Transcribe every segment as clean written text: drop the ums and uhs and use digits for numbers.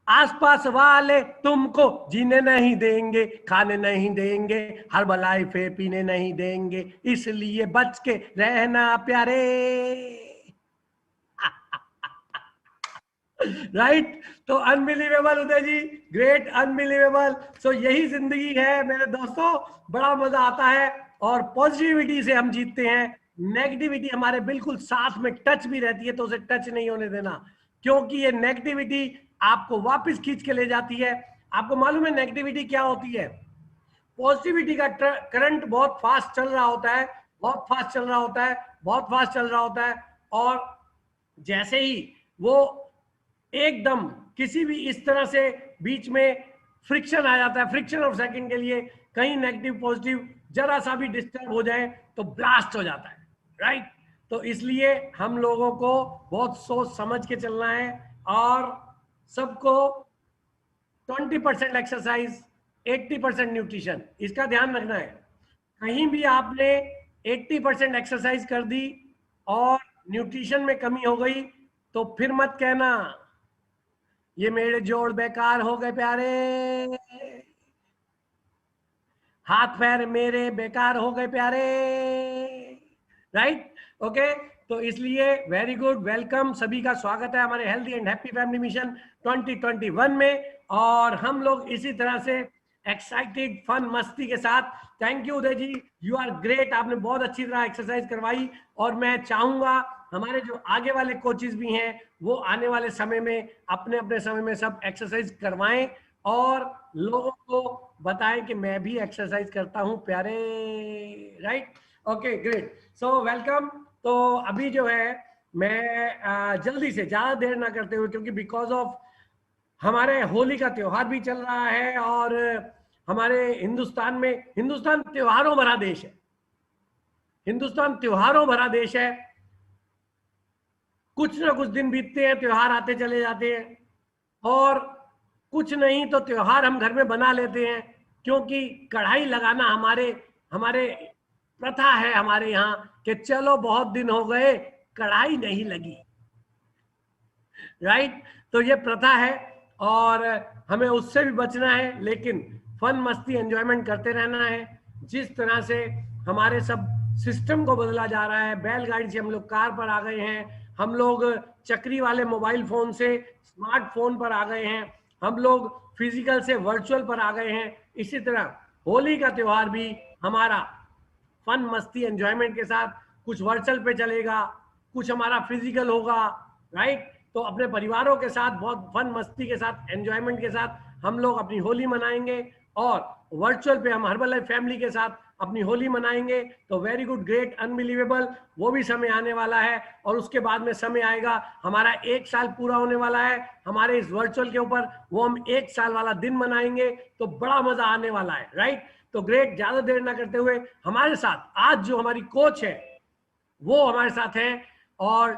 आसपास वाले तुमको जीने नहीं देंगे, खाने नहीं देंगे, हर्बलाइफ पीने नहीं देंगे, इसलिए बच के रहना प्यारे। राइट तो अनबिलीवेबल उदय जी, ग्रेट, अनबिलीवेबल। सो यही जिंदगी है मेरे दोस्तों, बड़ा मजा आता है और पॉजिटिविटी से हम जीतते हैं। नेगेटिविटी हमारे बिल्कुल साथ में टच भी रहती है तो उसे टच नहीं होने देना, क्योंकि ये नेगेटिविटी आपको वापस खींच के ले जाती है। आपको मालूम है नेगेटिविटी क्या होती है? पॉजिटिविटी का करंट बहुत फास्ट चल रहा होता है, बहुत फास्ट चल रहा होता है, बहुत फास्ट चल रहा होता है, और जैसे ही वो एकदम किसी भी इस तरह से बीच में फ्रिक्शन आ जाता है, फ्रिक्शन ऑफ सेकंड के लिए कहीं नेगेटिव पॉजिटिव जरा सा भी डिस्टर्ब हो जाए तो ब्लास्ट हो जाता है, राइट। तो इसलिए हम लोगों को बहुत सोच समझ के चलना है और सबको 20% एक्सरसाइज, 80% न्यूट्रिशन, इसका ध्यान रखना है। कहीं भी आपने 80% एक्सरसाइज कर दी और न्यूट्रिशन में कमी हो गई तो फिर मत कहना ये मेरे जोड़ बेकार हो गए प्यारे, हाथ पैर मेरे बेकार हो गए प्यारे, राइट। ओके, तो इसलिए वेरी गुड, वेलकम, सभी का स्वागत है हमारे healthy and happy family mission 2021 में। और हम लोग इसी तरह से एक्साइटेड, फन, मस्ती के साथ, thank you Uday ji, you are great, आपने बहुत अच्छी तरह एक्सरसाइज करवाई। और मैं चाहूंगा हमारे जो आगे वाले कोचेस भी हैं वो आने वाले समय में अपने अपने समय में सब एक्सरसाइज करवाएं और लोगों को बताएं कि मैं भी एक्सरसाइज करता हूं प्यारे, right. Okay great, so welcome. तो अभी जो है मैं जल्दी से, ज्यादा देर ना करते हुए, क्योंकि बिकॉज ऑफ हमारे होली का त्योहार भी चल रहा है और हमारे हिंदुस्तान में, हिंदुस्तान त्योहारों भरा देश है, हिंदुस्तान त्योहारों भरा देश है। कुछ ना कुछ दिन बीतते हैं, त्योहार आते चले जाते हैं, और कुछ नहीं तो त्योहार हम घर में बना लेते हैं, क्योंकि कढ़ाई लगाना हमारे हमारे प्रथा है हमारे यहाँ कि चलो बहुत दिन हो गए कढ़ाई नहीं लगी, राइट। तो ये प्रथा है और हमें उससे भी बचना है, लेकिन फन मस्ती एंजॉयमेंट करते रहना है। जिस तरह से हमारे सब सिस्टम को बदला जा रहा है, बैलगाड़ी से हम लोग कार पर आ गए हैं, हम लोग चक्री वाले मोबाइल फोन से स्मार्टफोन पर आ गए हैं, हम लोग फिजिकल से वर्चुअल पर आ गए हैं, इसी तरह होली का त्योहार भी हमारा फन मस्ती एंजॉयमेंट के साथ कुछ वर्चुअल पे चलेगा, कुछ हमारा फिजिकल होगा, राइट। तो अपने परिवारों के साथ बहुत फन मस्ती के साथ एंजॉयमेंट के साथ हम लोग अपनी होली मनाएंगे, और वर्चुअल पे हम हर्बल लाइफ फैमिली के साथ अपनी होली मनाएंगे। तो वेरी गुड, ग्रेट, अनबिलीवेबल, वो भी समय आने वाला है। और उसके बाद में समय आएगा, हमारा 1 साल पूरा होने वाला है हमारे इस वर्चुअल के ऊपर, वो हम 1 साल वाला दिन मनाएंगे, तो बड़ा मजा आने वाला है, राइट। तो ग्रेट, ज्यादा देर ना करते हुए हमारे साथ आज जो हमारी कोच है वो हमारे साथ हैं, और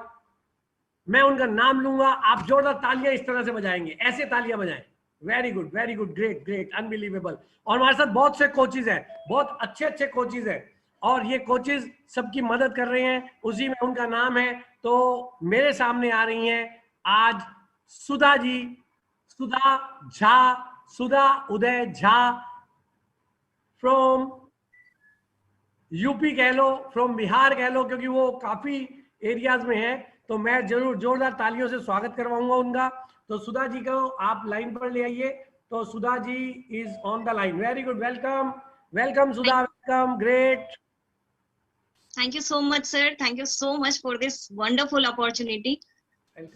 मैं उनका नाम लूंगा, आप जोरदार तालियां इस तरह से बजाएंगे, ऐसे तालियां बजाएं। Very good, very good, great great, unbelievable. और हमारे साथ बहुत से कोचेज हैं, बहुत अच्छे अच्छे कोचेज हैं, और ये कोचेज सबकी मदद कर रहे हैं, उसी में उनका नाम है। तो मेरे सामने आ रही हैं आज सुधा जी, सुधा झा, सुधा उदय झा, फ्रॉम यूपी कह लो, फ्रॉम बिहार कह लो, क्योंकि वो काफी एरियाज में है। तो मैं जरूर जोरदार तालियों से स्वागत करवाऊंगा उनका। तो सुधा जी को आप लाइन पर ले आइए। तो Sudha ji is on the line. Very good, welcome, welcome Sudha, welcome, great. Thank you so much sir, thank you so much for this wonderful opportunity.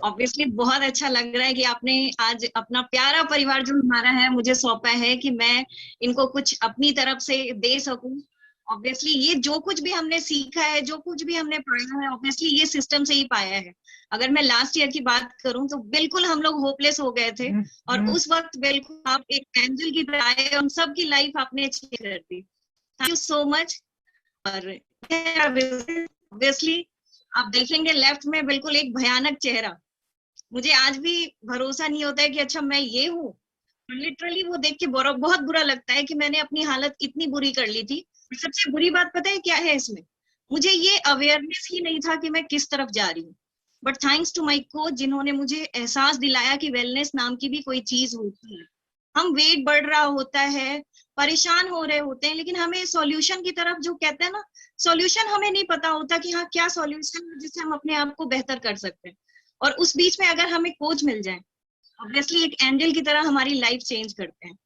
Obviously बहुत अच्छा लग रहा है कि आपने आज अपना प्यारा परिवार जो हमारा है मुझे सौंपा है कि मैं इनको कुछ अपनी तरफ से दे सकूं। ऑब्वियसली ये जो कुछ भी हमने सीखा है, जो कुछ भी हमने पाया है, ऑब्वियसली ये सिस्टम से ही पाया है। अगर मैं लास्ट ईयर की बात करूं तो बिल्कुल हम लोग होपलेस हो गए थे, और उस वक्त बिल्कुल आप एक एंजल की तरह आए, हम सबकी लाइफ आपने चेंज कर दी। Thank you so much. और ऑब्वियसली आप देखेंगे लेफ्ट में बिल्कुल एक भयानक चेहरा, मुझे आज भी भरोसा नहीं होता है कि अच्छा मैं ये हूँ। लिटरली वो देख के बहुत बुरा लगता है कि मैंने अपनी हालत इतनी बुरी कर ली थी। सबसे बुरी बात पता है क्या है इसमें? मुझे ये अवेयरनेस ही नहीं था कि मैं किस तरफ जा रही हूँ। But thanks to my coach जिन्होंने मुझे एहसास दिलाया कि वेलनेस नाम की भी कोई चीज होती है। हम वेट बढ़ रहा होता है, परेशान हो रहे होते हैं, लेकिन हमें सॉल्यूशन की तरफ, जो कहते हैं ना, सॉल्यूशन हमें नहीं पता होता कि हाँ क्या सॉल्यूशन है जिससे हम अपने आप को बेहतर कर सकते हैं। और उस बीच में अगर हमें कोच मिल जाए, ऑब्वियसली एक एंजल की तरह हमारी लाइफ चेंज करते हैं।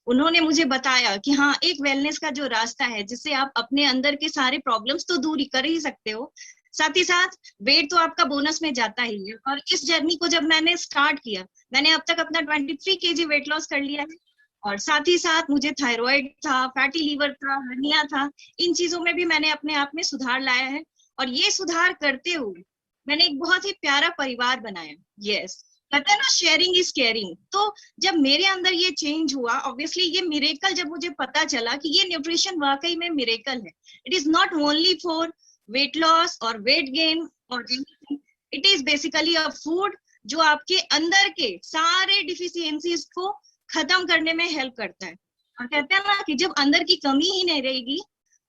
उन्होंने मुझे बताया कि हाँ, एक वेलनेस का जो रास्ता है जिससे आप अपने अंदर के सारे प्रॉब्लम्स तो दूर कर ही सकते हो, साथ ही साथ वेट तो आपका बोनस में जाता ही है। और इस जर्नी को जब मैंने स्टार्ट किया, मैंने अब तक अपना 23 केजी वेट लॉस कर लिया है। और साथ ही साथ मुझे थायराइड था, फैटी लीवर था, हर्निया था, इन चीजों में भी मैंने अपने आप में सुधार लाया है। और ये सुधार करते हुए मैंने एक बहुत ही प्यारा परिवार बनाया। यस, कहते हैं ना, शेयरिंग इज केयरिंग। तो जब मेरे अंदर ये चेंज हुआ, ऑब्वियसली ये मिरेकल, जब मुझे पता चला कि ये न्यूट्रिशन वाकई में मिरेकल है, it is not only for weight loss और वेट गेन और anything, it is basically a food जो आपके अंदर के सारे डिफिशियंसीज को खत्म करने में हेल्प करता है। और कहते हैं ना कि जब अंदर की कमी ही नहीं रहेगी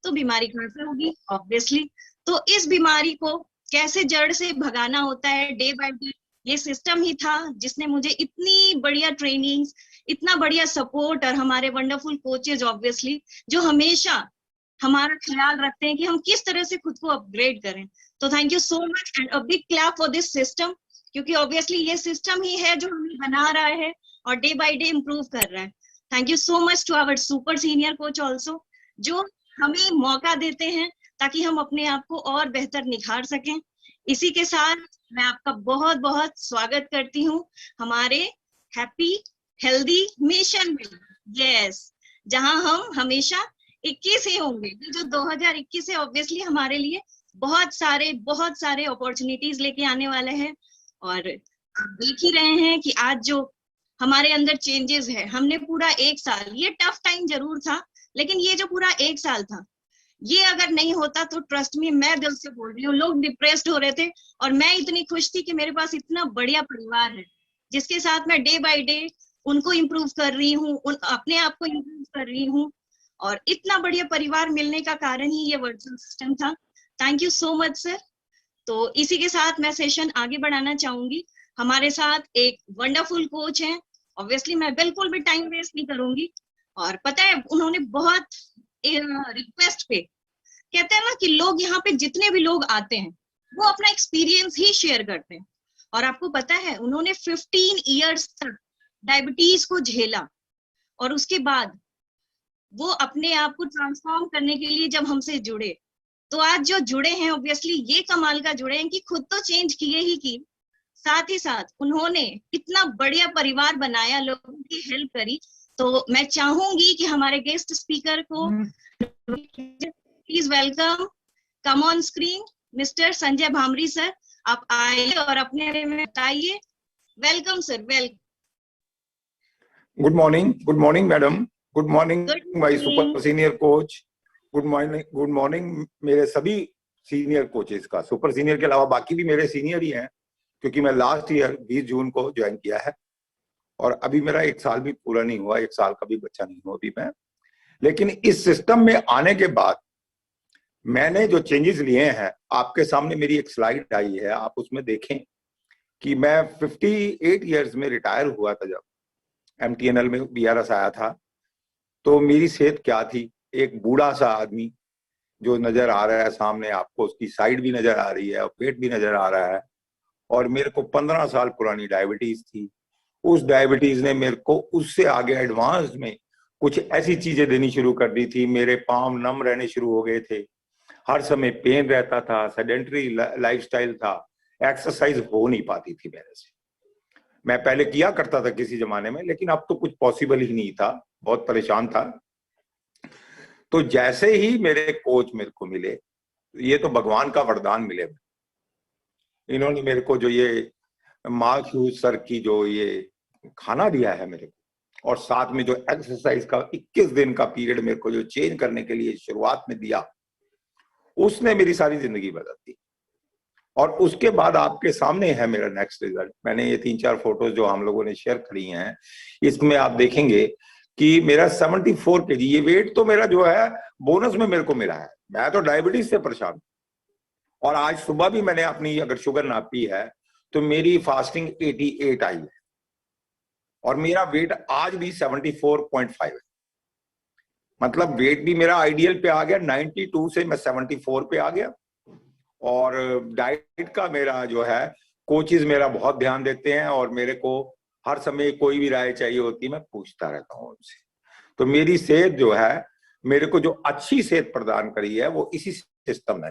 तो बीमारी कहाँ से होगी, ऑब्वियसली। तो इस बीमारी को कैसे जड़ से भगाना होता है डे बाय डे, ये सिस्टम ही था जिसने मुझे इतनी बढ़िया ट्रेनिंग्स, इतना बढ़िया सपोर्ट, और हमारे वंडरफुल कोचेज ऑब्वियसली, जो हमेशा हमारा ख्याल रखते हैं कि हम किस तरह से खुद को अपग्रेड करें। तो thank you so much and a big clap for this system, क्योंकि ऑब्वियसली ये सिस्टम ही है जो हमें बना रहा है और डे बाय डे इम्प्रूव कर रहा है। Thank you so much to our super senior coach also, जो हमें मौका देते हैं ताकि हम अपने आप को और बेहतर निखार सकें। इसी के साथ मैं आपका बहुत बहुत स्वागत करती हूँ हमारे हैप्पी हेल्दी मिशन में। यस, जहां हम हमेशा 21 ही होंगे। जो 2021 है ऑब्वियसली हमारे लिए बहुत सारे अपॉर्चुनिटीज लेके आने वाले हैं। और आप देख ही रहे हैं कि आज जो हमारे अंदर चेंजेस है, हमने पूरा एक साल, ये टफ टाइम जरूर था, लेकिन ये जो पूरा एक साल था, ये अगर नहीं होता तो ट्रस्ट मी, मैं दिल से बोल रही हूँ, लोग डिप्रेस्ड हो रहे थे और मैं इतनी खुश थी कि मेरे पास इतना बढ़िया परिवार है जिसके साथ मैं डे बाय डे उनको इम्प्रूव कर रही हूँ, अपने आप को इम्प्रूव कर रही हूँ। और इतना बढ़िया परिवार मिलने का कारण ही ये वर्चुअल सिस्टम था। Thank you so much sir. तो इसी के साथ मैं सेशन आगे बढ़ाना चाहूंगी। हमारे साथ एक वंडरफुल कोच हैं, ऑब्वियसली मैं बिल्कुल भी टाइम वेस्ट नहीं करूंगी। और पता है, उन्होंने बहुत रिक्वेस्ट पे, कहते हैं ना कि लोग यहाँ पे जितने भी लोग आते हैं वो अपना एक्सपीरियंस ही शेयर करते हैं। और आपको पता है, उन्होंने 15 इयर्स तक डायबिटीज को झेला और उसके बाद वो अपने आप को ट्रांसफॉर्म करने के लिए जब हमसे जुड़े, तो आज जो जुड़े हैं ऑब्वियसली ये कमाल का जुड़े हैं कि खुद तो चेंज किए ही की, साथ ही साथ उन्होंने इतना बढ़िया परिवार बनाया, लोगों की हेल्प करी। तो मैं चाहूंगी कि हमारे गेस्ट स्पीकर को please welcome, come on screen, mister Sanjay bhramari sir. आप आइए और अपने बारे में बताइए। Welcome sir, welcome. Good morning madam, good morning my super senior coach, good morning मेरे सभी सीनियर कोचेस का। सुपर सीनियर के अलावा बाकी भी मेरे सीनियर ही हैं, क्योंकि मैं लास्ट ईयर 20 जून को ज्वाइन किया है और अभी मेरा 1 साल भी पूरा नहीं हुआ, 1 साल का भी बच्चा नहीं हुआ अभी मैं। लेकिन इस सिस्टम में आने के बाद मैंने जो चेंजेस लिए हैं, आपके सामने मेरी एक स्लाइड आई है, आप उसमें देखें कि मैं 58 इयर्स में रिटायर हुआ था जब MTNL में BRS आया था, तो मेरी सेहत क्या थी। एक बूढ़ा सा आदमी जो नजर आ रहा है सामने आपको, उसकी साइड भी नजर आ रही है और पेट भी नजर आ रहा है, और मेरे को 15 साल पुरानी डायबिटीज थी। उस डायबिटीज ने मेरे को उससे आगे एडवांस में कुछ ऐसी चीजें देनी शुरू कर दी थी। मेरे पाँव नम रहने शुरू हो गए थे, हर समय पेन रहता था, सेडेंटरी लाइफस्टाइल था, एक्सरसाइज हो नहीं पाती थी मेरे से। मैं पहले किया करता था किसी जमाने में, लेकिन अब तो कुछ पॉसिबल ही नहीं था, बहुत परेशान था। तो जैसे ही मेरे कोच मेरे को मिले, ये तो भगवान का वरदान मिले, इन्होंने मेरे को जो ये मार्क ह्यूज सर की जो ये खाना दिया है मेरे को, और साथ में जो एक्सरसाइज का 21 दिन का पीरियड मेरे को जो चेंज करने के लिए शुरुआत में दिया, उसने मेरी सारी जिंदगी बदल दी। और उसके बाद आपके सामने है मेरा नेक्स्ट रिजल्ट। मैंने ये 3-4 फोटोज जो हम लोगों ने शेयर करी हैं, इसमें आप देखेंगे कि मेरा 74 kg, ये वेट तो मेरा जो है बोनस में मेरे को मिला है। मैं तो डायबिटीज से परेशान हूं, और आज सुबह भी मैंने अपनी अगर शुगर नापी है तो मेरी फास्टिंग 88 आई है और मेरा वेट आज भी 74.5 है। मतलब वेट भी मेरा आइडियल पे आ गया, 92 से मैं 74 पे आ गया। और डाइट का मेरा जो है कोचेज मेरा बहुत ध्यान देते हैं और मेरे को हर समय कोई भी राय चाहिए होती है मैं पूछता रहता हूँ उनसे। तो मेरी सेहत जो है, मेरे को जो अच्छी सेहत प्रदान करी है वो इसी सिस्टम ने।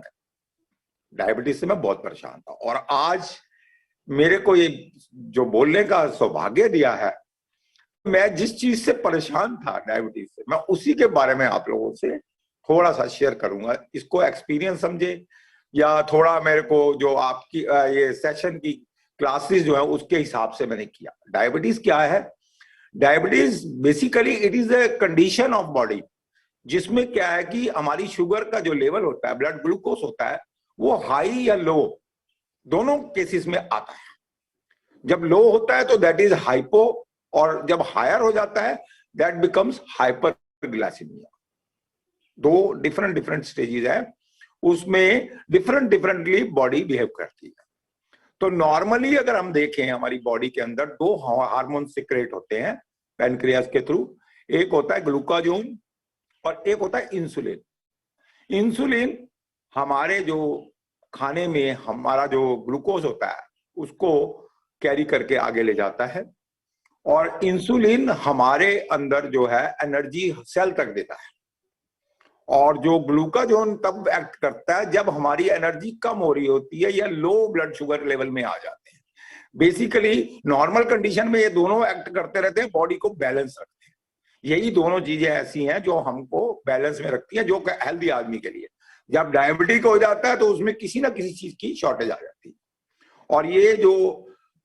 डायबिटीज से मैं बहुत परेशान था और आज मेरे को ये जो बोलने का सौभाग्य दिया है, मैं जिस चीज से परेशान था डायबिटीज से, मैं उसी के बारे में आप लोगों से थोड़ा सा शेयर करूंगा। इसको एक्सपीरियंस समझे या थोड़ा मेरे को जो आपकी ये सेशन की क्लासेस जो है उसके हिसाब से मैंने किया। डायबिटीज क्या है? Diabetes basically it is a condition of body जिसमें क्या है कि हमारी शुगर का जो लेवल होता है, ब्लड ग्लूकोज होता है, वो हाई या लो दोनों केसेस में आता है। जब लो होता है तो दैट इज हाइपो, और जब हायर हो जाता है दैट बिकम्स हाइपरग्लाइसीमिया। दो डिफरेंट स्टेजेस है, उसमें डिफरेंटली बॉडी बिहेव करती है। तो नॉर्मली अगर हम देखें हमारी बॉडी के अंदर दो हार्मोन सिक्रेट होते हैं पैनक्रियास के थ्रू। एक होता है ग्लूकागोन और एक होता है इंसुलिन। इंसुलिन हमारे जो खाने में हमारा जो ग्लूकोज होता है उसको कैरी करके आगे ले जाता है, और इंसुलिन हमारे अंदर जो है एनर्जी सेल तक देता है। और जो ग्लूकागोन तब एक्ट करता है जब हमारी एनर्जी कम हो रही होती है या लो ब्लड शुगर लेवल में आ जाते हैं। बेसिकली नॉर्मल कंडीशन में ये दोनों एक्ट करते रहते हैं, बॉडी को बैलेंस रखते हैं। यही दोनों चीजें ऐसी हैं जो हमको बैलेंस में रखती हैं, जो हेल्दी आदमी के लिए। जब डायबिटीज हो जाता है तो उसमें किसी ना किसी चीज की शॉर्टेज आ जाती है। और ये जो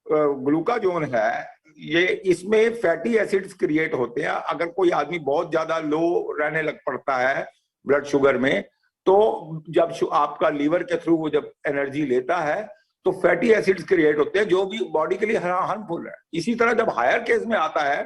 ग्लूकागोन है, ये इसमें फैटी एसिड्स क्रिएट होते हैं। अगर कोई आदमी बहुत ज्यादा लो रहने लग पड़ता है ब्लड शुगर में, तो जब आपका लीवर के थ्रू वो जब एनर्जी लेता है तो फैटी एसिड्स क्रिएट होते हैं जो भी बॉडी के लिए हार्मफुल है। इसी तरह जब हायर केस में आता है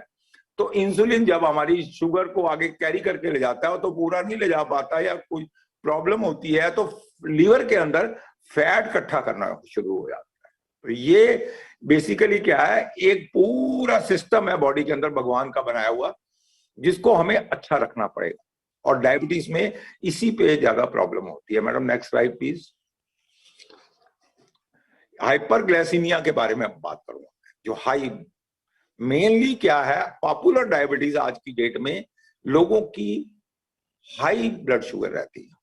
तो इंसुलिन जब हमारी शुगर को आगे कैरी करके ले जाता है तो पूरा नहीं ले जा पाता या कोई प्रॉब्लम होती है तो लीवर के अंदर फैट इकट्ठा करना शुरू हो जाता है। तो ये बेसिकली क्या है, एक पूरा सिस्टम है बॉडी के अंदर भगवान का बनाया हुआ जिसको हमें अच्छा रखना पड़ेगा। और डायबिटीज में इसी पे ज्यादा प्रॉब्लम होती है। Madam next slide please. Hyperglycaemia के बारे में बात करूंगा। जो हाई मेनली क्या है, पॉपुलर डायबिटीज आज की डेट में लोगों की हाई ब्लड शुगर रहती है।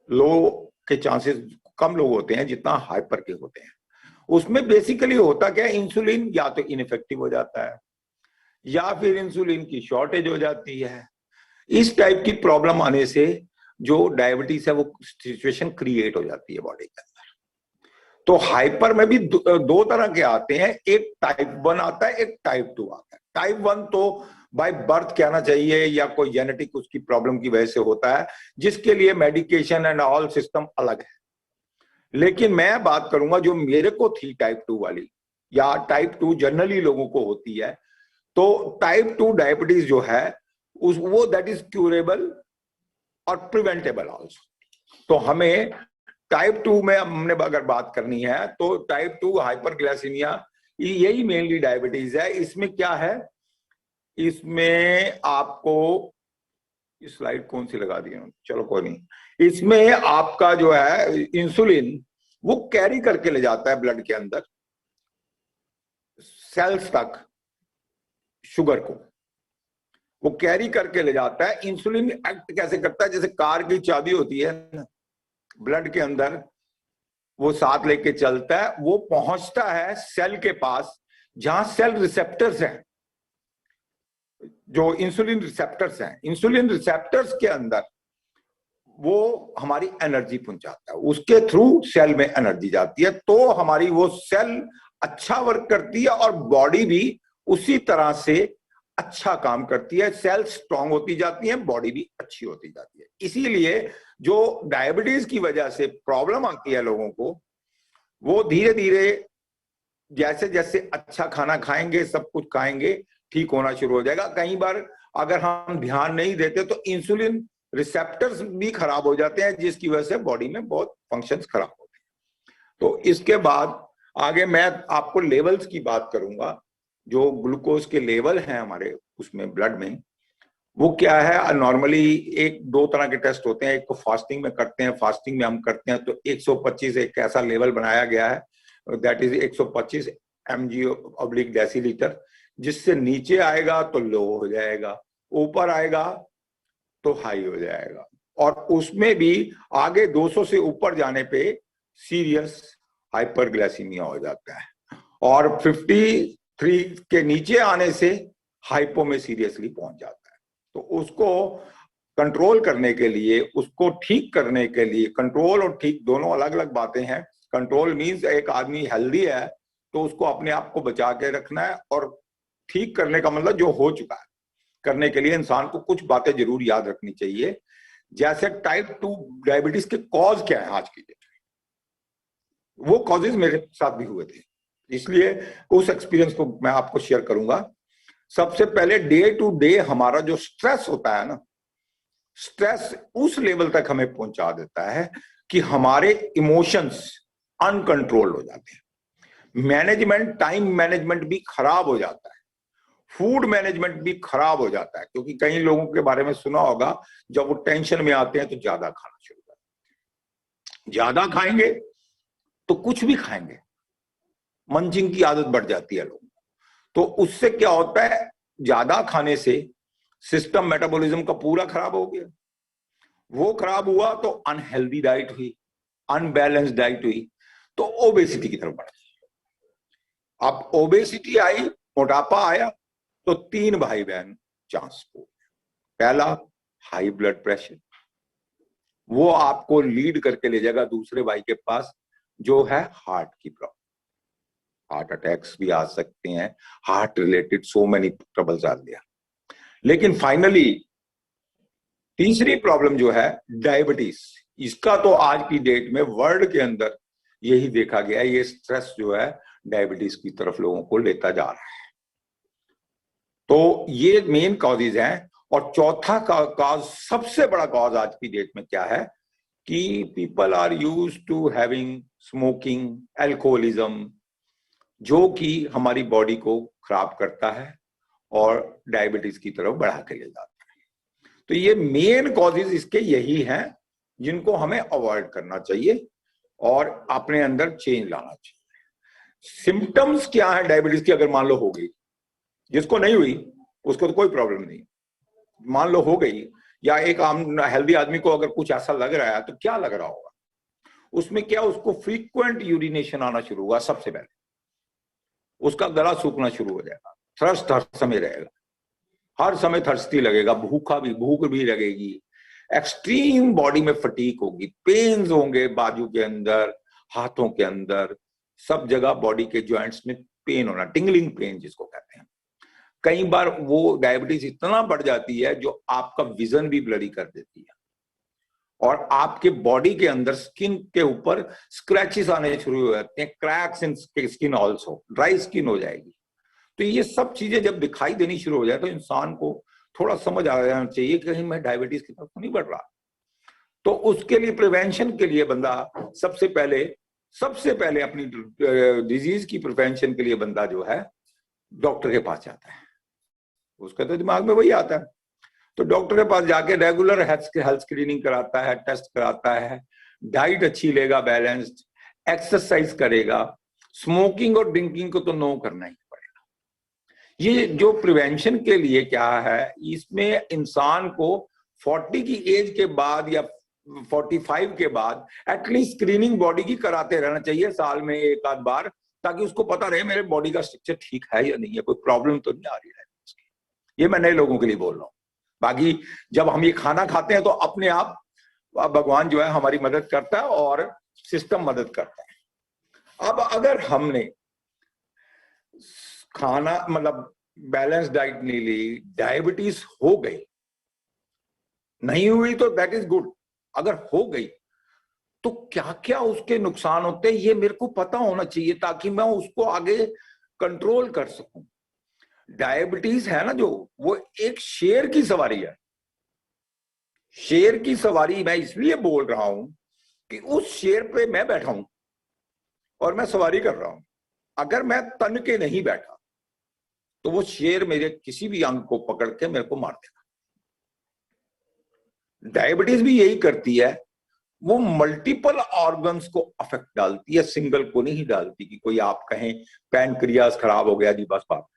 लो के चांसेस कम लोग होते हैं जितना हाइपर के होते हैं। उसमें बेसिकली होता क्या है, इंसुलिन या तो इनफेक्टिव हो जाता है या फिर इंसुलिन की शॉर्टेज हो जाती है। इस टाइप की प्रॉब्लम आने से जो डायबिटीज है वो सिचुएशन क्रिएट हो जाती है बॉडी के अंदर। तो हाइपर में भी दो तरह के आते हैं, एक टाइप 1 आता है, एक टाइप 2 आता है। टाइप 1 तो बाय बर्थ कहना चाहिए या कोई जेनेटिक उसकी प्रॉब्लम की वजह से होता है, जिसके लिए मेडिकेशन एंड ऑल सिस्टम अलग है। लेकिन मैं बात करूंगा जो मेरे को थी टाइप 2 वाली, या टाइप 2 जनरली लोगों को होती है। तो टाइप 2 डायबिटीज जो है वो दैट इज क्यूरेबल और प्रिवेंटेबल आल्सो। तो हमें टाइप 2 में हमने अगर बात करनी है तो टाइप 2 हाइपरग्लाइसीमिया यही मेनली डायबिटीज है। इसमें क्या है, इसमें आपको इस स्लाइड कौन सी लगा दी, चलो कोई नहीं। इसमें आपका जो है इंसुलिन वो कैरी करके ले जाता है ब्लड के अंदर सेल्स तक, शुगर को वो कैरी करके ले जाता है। इंसुलिन एक्ट कैसे करता है, जैसे कार की चाबी होती है ना, ब्लड के अंदर वो साथ लेके चलता है, वो पहुंचता है सेल के पास जहां सेल रिसेप्टर्स हैं, जो इंसुलिन रिसेप्टर्स हैं। इंसुलिन रिसेप्टर्स के अंदर वो हमारी एनर्जी पहुंचाता है, उसके थ्रू सेल में एनर्जी जाती है। तो हमारी वो सेल अच्छा वर्क करती है और बॉडी भी उसी तरह से अच्छा काम करती है। सेल स्ट्रांग होती जाती है, बॉडी भी अच्छी होती जाती है। इसीलिए जो डायबिटीज की वजह से प्रॉब्लम आती है लोगों को, वो धीरे धीरे जैसे जैसे अच्छा खाना खाएंगे, सब कुछ खाएंगे, ठीक होना शुरू हो जाएगा। कई बार अगर हम ध्यान नहीं देते तो इंसुलिन रिसेप्टर्स भी खराब हो जाते हैं, जिसकी वजह से बॉडी में बहुत फंक्शंस खराब होते तो इसके बाद आगे मैं आपको लेवल्स की बात करूंगा, जो ग्लूकोज के लेवल हैं हमारे उसमें ब्लड में, वो क्या है। नॉर्मली एक दो तरह के टेस्ट होते हैं, एक तो फास्टिंग में करते हैं, फास्टिंग में हम करते हैं तो 125 एक ऐसा लेवल बनाया गया है, दैट इज 125 mg/डेसीलीटर, जिससे नीचे आएगा तो लो हो जाएगा, ऊपर आएगा तो हाई हो जाएगा, और उसमें भी आगे 200 से ऊपर जाने पे सीरियस हाइपरग्लाइसीमिया हो जाता है, और 53 के नीचे आने से हाइपो में सीरियसली पहुंच जाता है। तो उसको कंट्रोल करने के लिए, उसको ठीक करने के लिए, कंट्रोल और ठीक दोनों अलग अलग बातें हैं। कंट्रोल मीन्स एक आदमी हेल्दी है तो उसको अपने आप को बचा के रखना है, और ठीक करने का मतलब जो हो चुका है करने के लिए इंसान को कुछ बातें जरूर याद रखनी चाहिए। जैसे टाइप 2 डायबिटीज के कॉज क्या है आज की डेट में, वो कॉजेज मेरे साथ भी हुए थे, इसलिए उस एक्सपीरियंस को मैं आपको शेयर करूंगा। सबसे पहले डे टू डे हमारा जो स्ट्रेस होता है ना, स्ट्रेस उस लेवल तक हमें पहुंचा देता है कि हमारे इमोशंस अनकंट्रोल्ड हो जाते हैं, मैनेजमेंट, टाइम मैनेजमेंट भी खराब हो जाता है, फूड मैनेजमेंट भी खराब हो जाता है, क्योंकि कई लोगों के बारे में सुना होगा जब वो टेंशन में आते हैं तो ज्यादा खाना शुरू करते हैं, ज्यादा खाएंगे तो कुछ भी खाएंगे, मंचिंग की आदत बढ़ जाती है लोगों को। तो उससे क्या होता है, ज्यादा खाने से सिस्टम मेटाबॉलिज्म का पूरा खराब हो गया, वो खराब हुआ तो अनहेल्दी डाइट हुई, अनबैलेंस डाइट हुई, तो ओबेसिटी की तरफ बढ़ गई। अब ओबेसिटी आई, मोटापा आया, तो 3 भाई बहन चांस हो। पहला हाई ब्लड प्रेशर, वो आपको लीड करके ले जाएगा दूसरे भाई के पास, जो है हार्ट की प्रॉब्लम। हार्ट अटैक्स भी आ सकते हैं, heart related so many troubles आ गया। लेकिन फाइनली तीसरी प्रॉब्लम जो है डायबिटीज, इसका तो आज की डेट में वर्ल्ड के अंदर यही देखा गया है, ये स्ट्रेस जो है डायबिटीज की तरफ लोगों को लेता जा रहा है। तो ये मेन कॉजेज हैं। और चौथा कॉज, सबसे बड़ा कॉज आज की डेट में क्या है कि people are use to having smoking, alcoholism, जो कि हमारी बॉडी को खराब करता है और डायबिटीज की तरफ बढ़ा के ले जाता है। तो ये मेन कॉजेज इसके यही हैं जिनको हमें अवॉइड करना चाहिए और अपने अंदर चेंज लाना चाहिए। सिम्टम्स क्या है डायबिटीज की, अगर मान लो हो गई, जिसको नहीं हुई उसको तो कोई प्रॉब्लम नहीं, मान लो हो गई, या एक आम हेल्दी आदमी को अगर कुछ ऐसा लग रहा है तो क्या लग रहा होगा उसमें, क्या उसको फ्रीक्वेंट यूरिनेशन आना शुरू हुआ, सबसे पहले उसका गला सूखना शुरू हो जाएगा, थर्स्ट हर समय रहेगा, हर समय थर्स्टी लगेगा, भूख भी लगेगी, एक्सट्रीम बॉडी में फटीक होगी, पेन्स होंगे बाजू के अंदर, हाथों के अंदर, सब जगह बॉडी के जॉइंट्स में पेन होना, टिंगलिंग पेन जिसको कहते हैं। कई बार वो डायबिटीज इतना बढ़ जाती है जो आपका विजन भी ब्लरी कर देती है, और आपके बॉडी के अंदर स्किन के ऊपर स्क्रैचेस आने शुरू हो जाते हैं, क्रैक्स इन स्किन ऑल्सो, ड्राई स्किन हो जाएगी। तो ये सब चीजें जब दिखाई देनी शुरू हो जाए तो इंसान को थोड़ा समझ आ जाना चाहिए कि कहीं मैं डायबिटीज की तरफ तो नहीं बढ़ रहा। तो उसके लिए, प्रिवेंशन के लिए बंदा सबसे पहले अपनी डिजीज की प्रिवेंशन के लिए बंदा जो है डॉक्टर के पास जाता है, उसका तो दिमाग में वही आता है। तो डॉक्टर के पास जाके रेगुलर हेल्थ स्क्रीनिंग कराता है, टेस्ट कराता है, डाइट अच्छी लेगा, बैलेंस्ड, एक्सरसाइज करेगा, स्मोकिंग और ड्रिंकिंग को तो नो करना ही पड़ेगा। ये जो प्रिवेंशन के लिए क्या है, इसमें इंसान को 40 की एज के बाद या 45 के बाद एटलीस्ट स्क्रीनिंग बॉडी की कराते रहना चाहिए, साल में एक आध बार, ताकि उसको पता रहे मेरे बॉडी का स्ट्रक्चर ठीक है या नहीं है, कोई प्रॉब्लम तो नहीं आ रही है। ये मैं नए लोगों के लिए बोल रहा हूँ। बाकी जब हम ये खाना खाते हैं तो अपने आप भगवान जो है हमारी मदद करता है और सिस्टम मदद करता है। अब अगर हमने खाना मतलब बैलेंस डाइट नहीं ली, डायबिटीज हो गई, नहीं हुई तो दैट इज गुड, अगर हो गई तो क्या क्या उसके नुकसान होते हैं ये मेरे को पता होना चाहिए, ताकि मैं उसको आगे कंट्रोल कर सकूं। डायबिटीज है ना जो, वो एक शेर की सवारी है। शेर की सवारी मैं इसलिए बोल रहा हूं कि उस शेर पे मैं बैठा हूं, और मैं सवारी कर रहा हूं, अगर मैं तन के नहीं बैठा तो वो शेर मेरे किसी भी अंग को पकड़ के मेरे को मार देगा। डायबिटीज भी यही करती है, वो मल्टीपल ऑर्गन्स को अफेक्ट डालती है, सिंगल को नहीं डालती कि कोई आप कहें पैनक्रियाज खराब हो गया जी बस बात।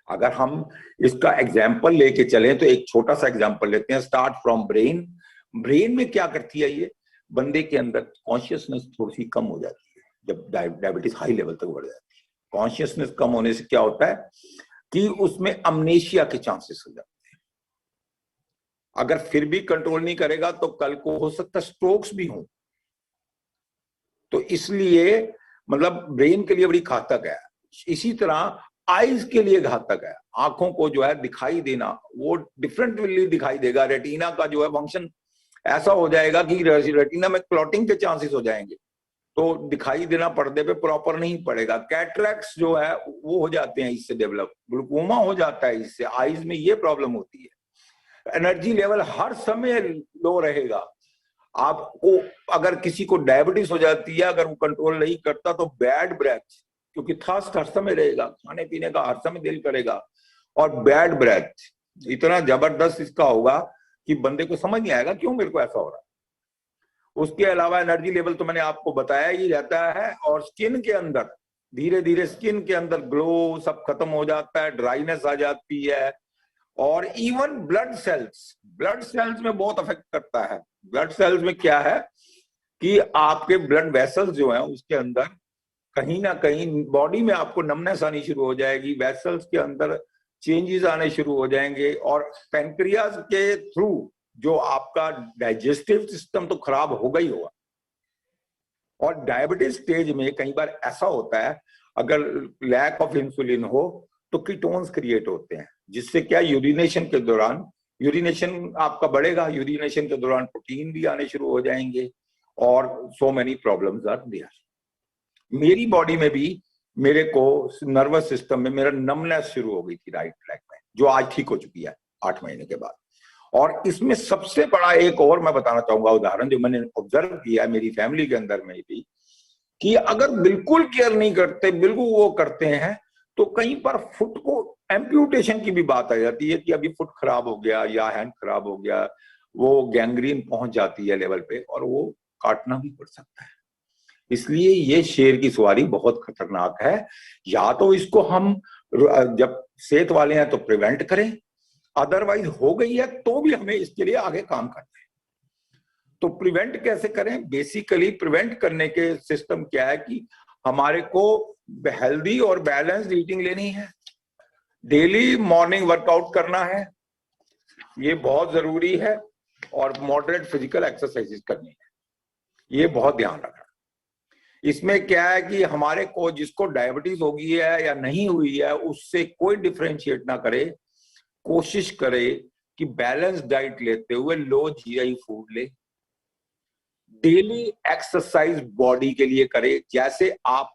अगर हम इसका एग्जाम्पल लेके चले तो एक छोटा सा एग्जाम्पल लेते हैं, स्टार्ट फ्रॉम ब्रेन। ब्रेन में क्या करती है ये, बंदे के अंदर कॉन्शियसनेस थोड़ी सी कम हो जाती है जब डायबिटीज हाई लेवल तक बढ़ जाती है। कॉन्शियसनेस कम होने से क्या होता है कि उसमें अमनेशिया के चांसेस हो जाते हैं। अगर फिर भी कंट्रोल नहीं करेगा तो कल को हो सकता है स्ट्रोक्स भी हों। तो इसलिए मतलब ब्रेन के लिए बड़ी घातक है। इसी तरह आईज के लिए घातक है, आंखों को जो है दिखाई देना वो डिफरेंटली दिखाई देगा। रेटिना का जो है फंक्शन ऐसा हो जाएगा कि रेटिना में क्लॉटिंग के चांसेस हो जाएंगे, तो दिखाई देना पर्दे पे प्रॉपर नहीं पड़ेगा। कैटरैक्ट्स जो है वो हो जाते हैं इससे डेवलप, ग्लूकोमा हो जाता है इससे, आईज में ये प्रॉब्लम होती है। एनर्जी लेवल हर समय लो रहेगा। आपको अगर किसी को डायबिटीज हो जाती है, अगर वो कंट्रोल नहीं करता तो बैड ब्रेथ, क्योंकि थर्स्ट हर समय रहेगा, खाने पीने का हर समय दिल करेगा, और बैड ब्रेथ इतना जबरदस्त इसका होगा कि बंदे को समझ नहीं आएगा क्यों मेरे को ऐसा हो रहा है। उसके अलावा एनर्जी लेवल तो मैंने आपको बताया ही रहता है, और स्किन के अंदर धीरे धीरे स्किन के अंदर ग्लो सब खत्म हो जाता है, ड्राइनेस आ जाती है। और इवन ब्लड सेल्स में बहुत अफेक्ट करता है। ब्लड सेल्स में क्या है कि आपके ब्लड वेसल्स जो हैं उसके अंदर कहीं ना कहीं बॉडी में आपको नमनेस आनी शुरू हो जाएगी, वेसल्स के अंदर चेंजेस आने शुरू हो जाएंगे, और पैनक्रियाज के थ्रू जो आपका डाइजेस्टिव सिस्टम तो खराब होगा ही होगा। और डायबिटीज स्टेज में कई बार ऐसा होता है, अगर लैक ऑफ इंसुलिन हो तो कीटोन्स क्रिएट होते हैं, जिससे क्या यूरिनेशन के दौरान यूरिनेशन आपका बढ़ेगा, यूरिनेशन के दौरान प्रोटीन भी आने शुरू हो जाएंगे, और so many problems are there. मेरी बॉडी में भी मेरे को नर्वस सिस्टम में मेरा नमनेस शुरू हो गई थी राइट लेग में, जो आज ठीक हो चुकी है 8 महीने के बाद। और इसमें सबसे बड़ा एक और मैं बताना चाहूंगा उदाहरण जो मैंने ऑब्जर्व किया है मेरी फैमिली के अंदर में भी, कि अगर बिल्कुल केयर नहीं करते, बिल्कुल वो करते हैं, तो कहीं पर फुट को एम्प्यूटेशन की भी बात आ जाती है कि अभी फुट खराब हो गया या हैंड खराब हो गया, वो गैंग्रीन पहुंच जाती है लेवल पे, और वो काटना भी पड़ सकता है। इसलिए ये शेर की सवारी बहुत खतरनाक है। या तो इसको हम जब सेहत वाले हैं तो प्रिवेंट करें, अदरवाइज हो गई है तो भी हमें इसके लिए आगे काम करना है। तो प्रिवेंट कैसे करें? बेसिकली प्रिवेंट करने के सिस्टम क्या है कि हमारे को हेल्दी और बैलेंस्ड ईटिंग लेनी है, डेली मॉर्निंग वर्कआउट करना है, ये बहुत जरूरी है, और मॉडरेट फिजिकल एक्सरसाइजेस करनी है, ये बहुत ध्यान रखना। इसमें क्या है कि हमारे को जिसको डायबिटीज हो गई है या नहीं हुई है उससे कोई डिफरेंशिएट ना करे, कोशिश करे कि बैलेंस डाइट लेते हुए लो जीआई फूड ले, डेली एक्सरसाइज बॉडी के लिए करे। जैसे आप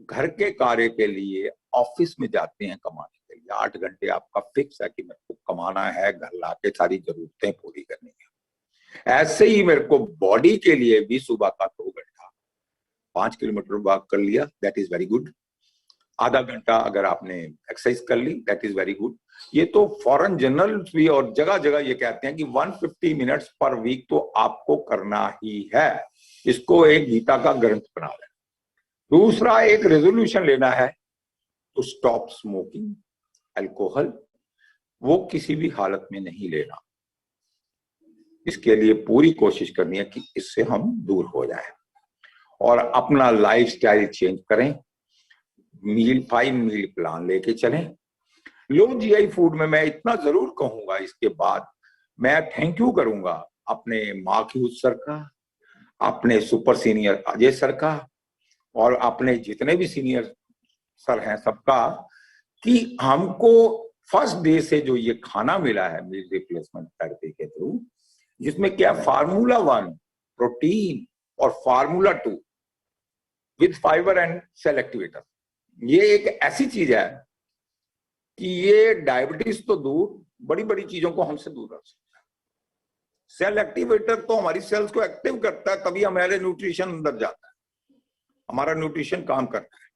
घर के कार्य के लिए ऑफिस में जाते हैं कमाने के लिए, 8 घंटे आपका फिक्स है कि मेरे को कमाना है, घर लाके सारी जरूरतें पूरी करनी है। ऐसे ही मेरे को बॉडी के लिए भी सुबह का 2 घंटा 5 किलोमीटर वॉक कर लिया, दैट इज वेरी गुड। आधा घंटा अगर आपने एक्सरसाइज कर ली, दैट इज वेरी गुड। ये तो फॉरेन जर्नल्स भी और जगह जगह ये कहते हैं कि 150 मिनट्स पर वीक तो आपको करना ही है। इसको एक गीता का ग्रंथ बना लें। दूसरा, एक रेजोल्यूशन लेना है टू स्टॉप स्मोकिंग, अल्कोहल वो किसी भी हालत में नहीं लेना। इसके लिए पूरी कोशिश करनी है कि इससे हम दूर हो जाएं, और अपना लाइफस्टाइल चेंज करें, 5 मील प्लान लेके चलें। लो जीआई फूड में मैं इतना जरूर कहूंगा, इसके बाद मैं थैंक यू करूंगा अपने माखियूज सर का, अपने सुपर सीनियर अजय सर का, और अपने जितने भी सीनियर सर हैं सबका, कि हमको फर्स्ट डे से जो ये खाना मिला है मील रिप्लेसमेंट थेरेपी के थ्रू, जिसमें क्या फार्मूला 1 प्रोटीन और formula 2 with fibre and cell activator, ये एक ऐसी चीज है कि ये डायबिटीज तो दूर, बड़ी बड़ी चीजों को हमसे दूर रख सकता है। सेल एक्टिवेटर तो हमारी सेल्स को एक्टिव करता है, तभी हमारे न्यूट्रिशन अंदर जाता है। हमारा न्यूट्रिशन काम करता है।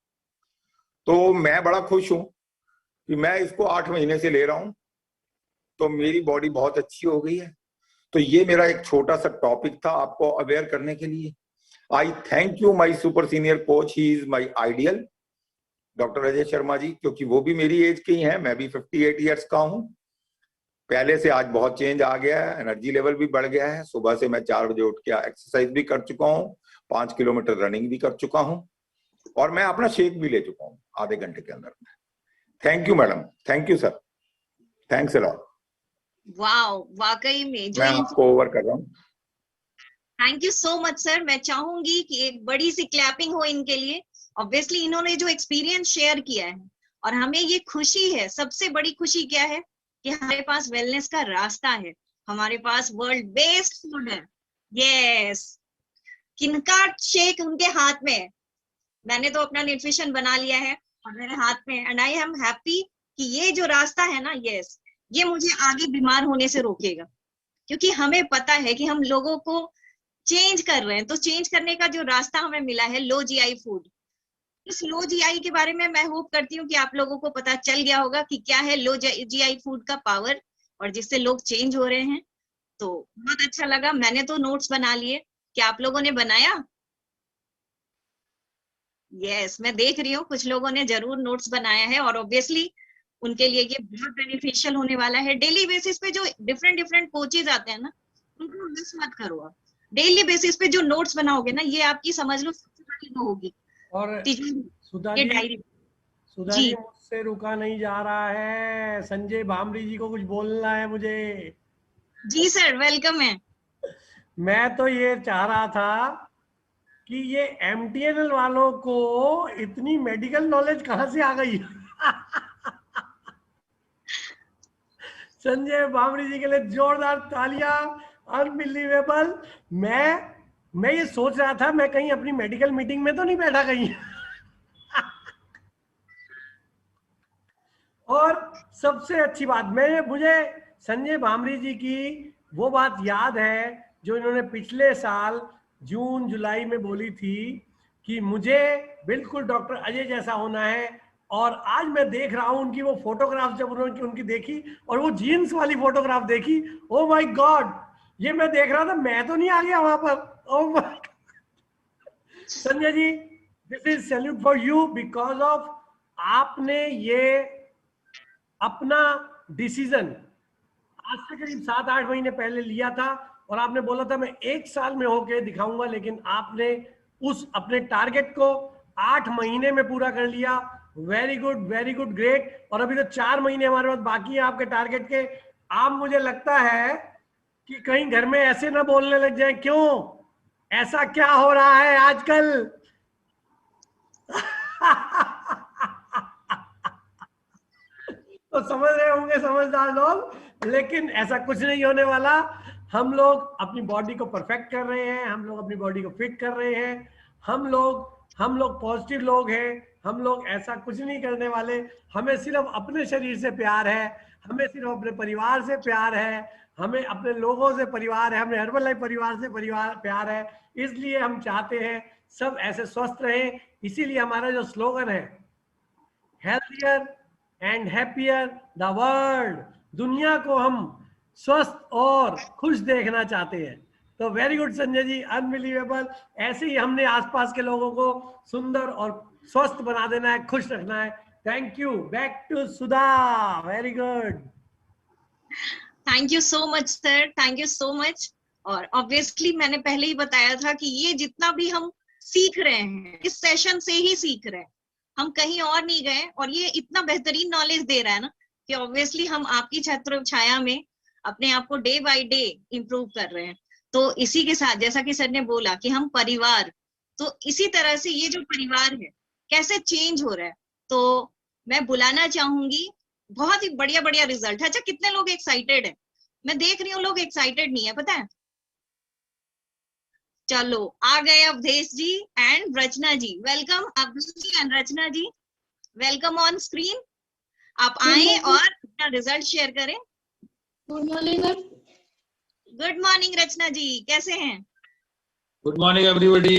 तो मैं बड़ा खुश हूं कि मैं इसको 8 महीने से ले रहा हूं, तो मेरी बॉडी बहुत अच्छी हो गई है। तो ये मेरा एक छोटा सा टॉपिक था आपको अवेयर करने के लिए। I thank you my super senior coach, he is my ideal, doctor Ajay Sharma ji, क्योंकि वो भी मेरी एज के ही हैं, मैं भी 58 ईयर्स का हूं। पहले से आज बहुत चेंज आ गया है, एनर्जी लेवल भी बढ़ गया है। सुबह से मैं 4 बजे उठ के एक्सरसाइज भी कर चुका हूँ, 5 किलोमीटर रनिंग भी कर चुका हूँ, और मैं अपना शेक भी ले चुका हूँ आधे घंटे के अंदर में। Thank you madam, thank you sir, thanks a lot. Wow, वाकई में जो मैं आपको ओवर कर रहा हूँ। Thank you so much sir. मैं चाहूंगी कि एक बड़ी सी क्लैपिंग हो इनके लिए। ऑब्वियसली इन्होंने जो एक्सपीरियंस शेयर किया है, और हमें ये खुशी है, सबसे बड़ी खुशी क्या है कि हमारे पास वेलनेस का रास्ता है, हमारे पास वर्ल्ड बेस्ड फूड है। यस, किनका शेक उनके हाथ में है। मैंने तो अपना न्यूट्रिशन बना लिया है और मेरे हाथ में, एंड आई एम हैप्पी कि ये जो रास्ता है ना, यस, ये मुझे आगे बीमार होने से रोकेगा, क्योंकि हमें पता है कि हम लोगों को चेंज कर रहे हैं। तो चेंज करने का जो रास्ता हमें मिला है, लो जीआई फूड। इस लो जीआई के बारे में मैं होप करती हूँ कि आप लोगों को पता चल गया होगा कि क्या है लो जीआई फूड का पावर, और जिससे लोग चेंज हो रहे हैं। तो बहुत अच्छा लगा। मैंने तो नोट्स बना लिए, क्या आप लोगों ने बनाया? यस, मैं देख रही हूँ कुछ लोगों ने जरूर नोट्स बनाया है, और ऑब्वियसली उनके लिए ये बहुत बेनिफिशियल होने वाला है। डेली बेसिस पे जो डिफरेंट कोचेज आते हैं ना, उनको मिस मत करो। आप डेली बेसिस पे जो नोट्स बनाओगे ना, ये आपकी समझ लो सबसे बड़ी वो होगी। और सुधा ये जी, डायरी जी मुझसे रुका नहीं जा रहा है। संजय भामरी जी को कुछ बोलना है मुझे। जी सर, वेलकम है। मैं तो ये चाह रहा था कि ये एमटीएनएल वालों को इतनी मेडिकल नॉलेज कहां से आ गई। संजय भामरी जी के लिए जोरदार तालियां। अनबिलीवेबल। मैं ये सोच रहा था, मैं कहीं अपनी मेडिकल मीटिंग में तो नहीं बैठा कहीं। और सबसे अच्छी बात, मुझे संजय भामरी जी की वो बात याद है जो इन्होंने पिछले साल जून जुलाई में बोली थी कि मुझे बिल्कुल डॉक्टर अजय जैसा होना है। और आज मैं देख रहा हूं उनकी वो फोटोग्राफ, जब उन्होंने उनकी देखी और वो जीन्स वाली फोटोग्राफ देखी, ओ माय गॉड, ये मैं देख रहा था, मैं तो नहीं आ गया वहां पर। Oh my Sanjay ji, this is salute for you, because of आपने ये अपना डिसीजन आज से करीब 7-8 महीने पहले लिया था, और आपने बोला था मैं 1 साल में होके दिखाऊंगा, लेकिन आपने उस अपने टारगेट को 8 महीने में पूरा कर लिया। Very good, great. और अभी तो 4 महीने हमारे पास बाकी है आपके टारगेट के। आप, मुझे लगता है कि कहीं घर में ऐसे ना बोलने लग जाए, क्यों, ऐसा क्या हो रहा है आजकल। तो समझ रहे होंगे समझदार लोग, लेकिन ऐसा कुछ नहीं होने वाला। हम लोग अपनी बॉडी को परफेक्ट कर रहे हैं, हम लोग अपनी बॉडी को फिट कर रहे हैं, हम लोग पॉजिटिव लोग हैं, हम लोग ऐसा कुछ नहीं करने वाले। हमें सिर्फ अपने शरीर से प्यार है, हमें सिर्फ अपने परिवार से प्यार है, हमें अपने लोगों से परिवार है, हमें हर्बल लाइफ परिवार से प्यार है। इसलिए हम चाहते हैं सब ऐसे स्वस्थ रहें। इसीलिए हमारा जो स्लोगन है, healthier and happier the world, दुनिया को हम स्वस्थ और खुश देखना चाहते हैं। तो very good Sanjay ji, unbelievable. ऐसे ही हमने आसपास के लोगों को सुंदर और स्वस्थ बना देना है, खुश रखना है। Thank you. Back to Sudha. Very good. Thank you so much sir, thank you so much. और ऑब्वियसली मैंने पहले ही बताया था कि ये जितना भी हम सीख रहे हैं, इस सेशन से ही सीख रहे हैं, हम कहीं और नहीं गए। और ये इतना बेहतरीन नॉलेज दे रहा है ना कि ऑब्वियसली हम आपकी छत्र छाया में अपने आप को डे बाय डे इम्प्रूव कर रहे हैं। तो इसी के साथ, जैसा कि सर ने बोला कि हम परिवार, तो इसी तरह से ये जो परिवार है कैसे चेंज हो रहा है, तो मैं बुलाना चाहूंगी। बहुत ही बढ़िया बढ़िया रिजल्ट है। अच्छा, कितने लोग एक्साइटेड है? मैं देख रही हूँ लोग एक्साइटेड नहीं है, पता है। चलो, आ गए Awadhesh ji and Rachna ji. Welcome Awadhesh ji and Rachna ji, welcome on screen. आप आए और अपना रिजल्ट शेयर करें। Good morning. Good morning Rachna ji, कैसे हैं? Good morning everybody.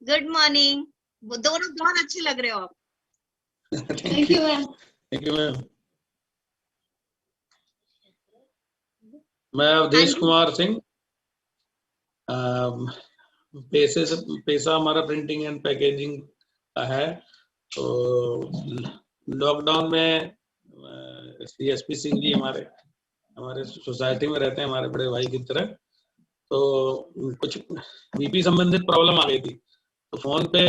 Good morning. दोनों बहुत अच्छे लग रहे हो आप। Thank you ma'am. Thank you ma'am. मैं अवधेश कुमार सिंह, पेशा हमारा प्रिंटिंग एंड पैकेजिंग का है। तो लॉकडाउन में CSP सिंह जी हमारे सोसाइटी में रहते हैं, हमारे बड़े भाई की तरह। तो कुछ BP संबंधित प्रॉब्लम आ गई थी, तो फोन पे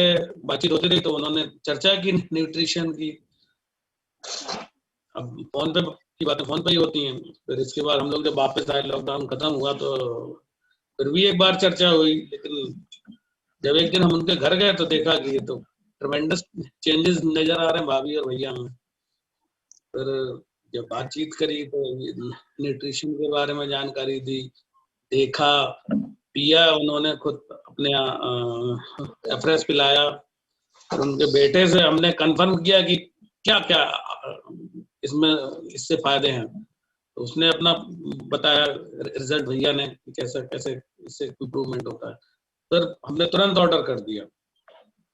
बातचीत होती रही, तो उन्होंने चर्चा की न्यूट्रिशन की। अब फोन पे की बातें फोन पे ही होती हैं। फिर इसके बाद हम लोग जब वापस आए, लॉकडाउन खत्म हुआ, तो फिर भी एक बार चर्चा हुई। लेकिन जब एक दिन हम उनके घर गए तो देखा कि ये तो ट्रेमेंडस चेंजेस नजर आ रहे हैं भाभी और भैया में। फिर जब बातचीत करी तो न्यूट्रिशन के बारे में जानकारी दी, देखा, पिया, उन्होंने खुद अपने एफरेस पिलाया। और उनके बेटे से हमने कंफर्म किया कि क्या क्या इससे फायदे हैं। तो उसने अपना बताया रिजल्ट भैया ने, कैसे कैसे इससे इम्प्रूवमेंट होता है। फिर हमने तुरंत ऑर्डर कर दिया,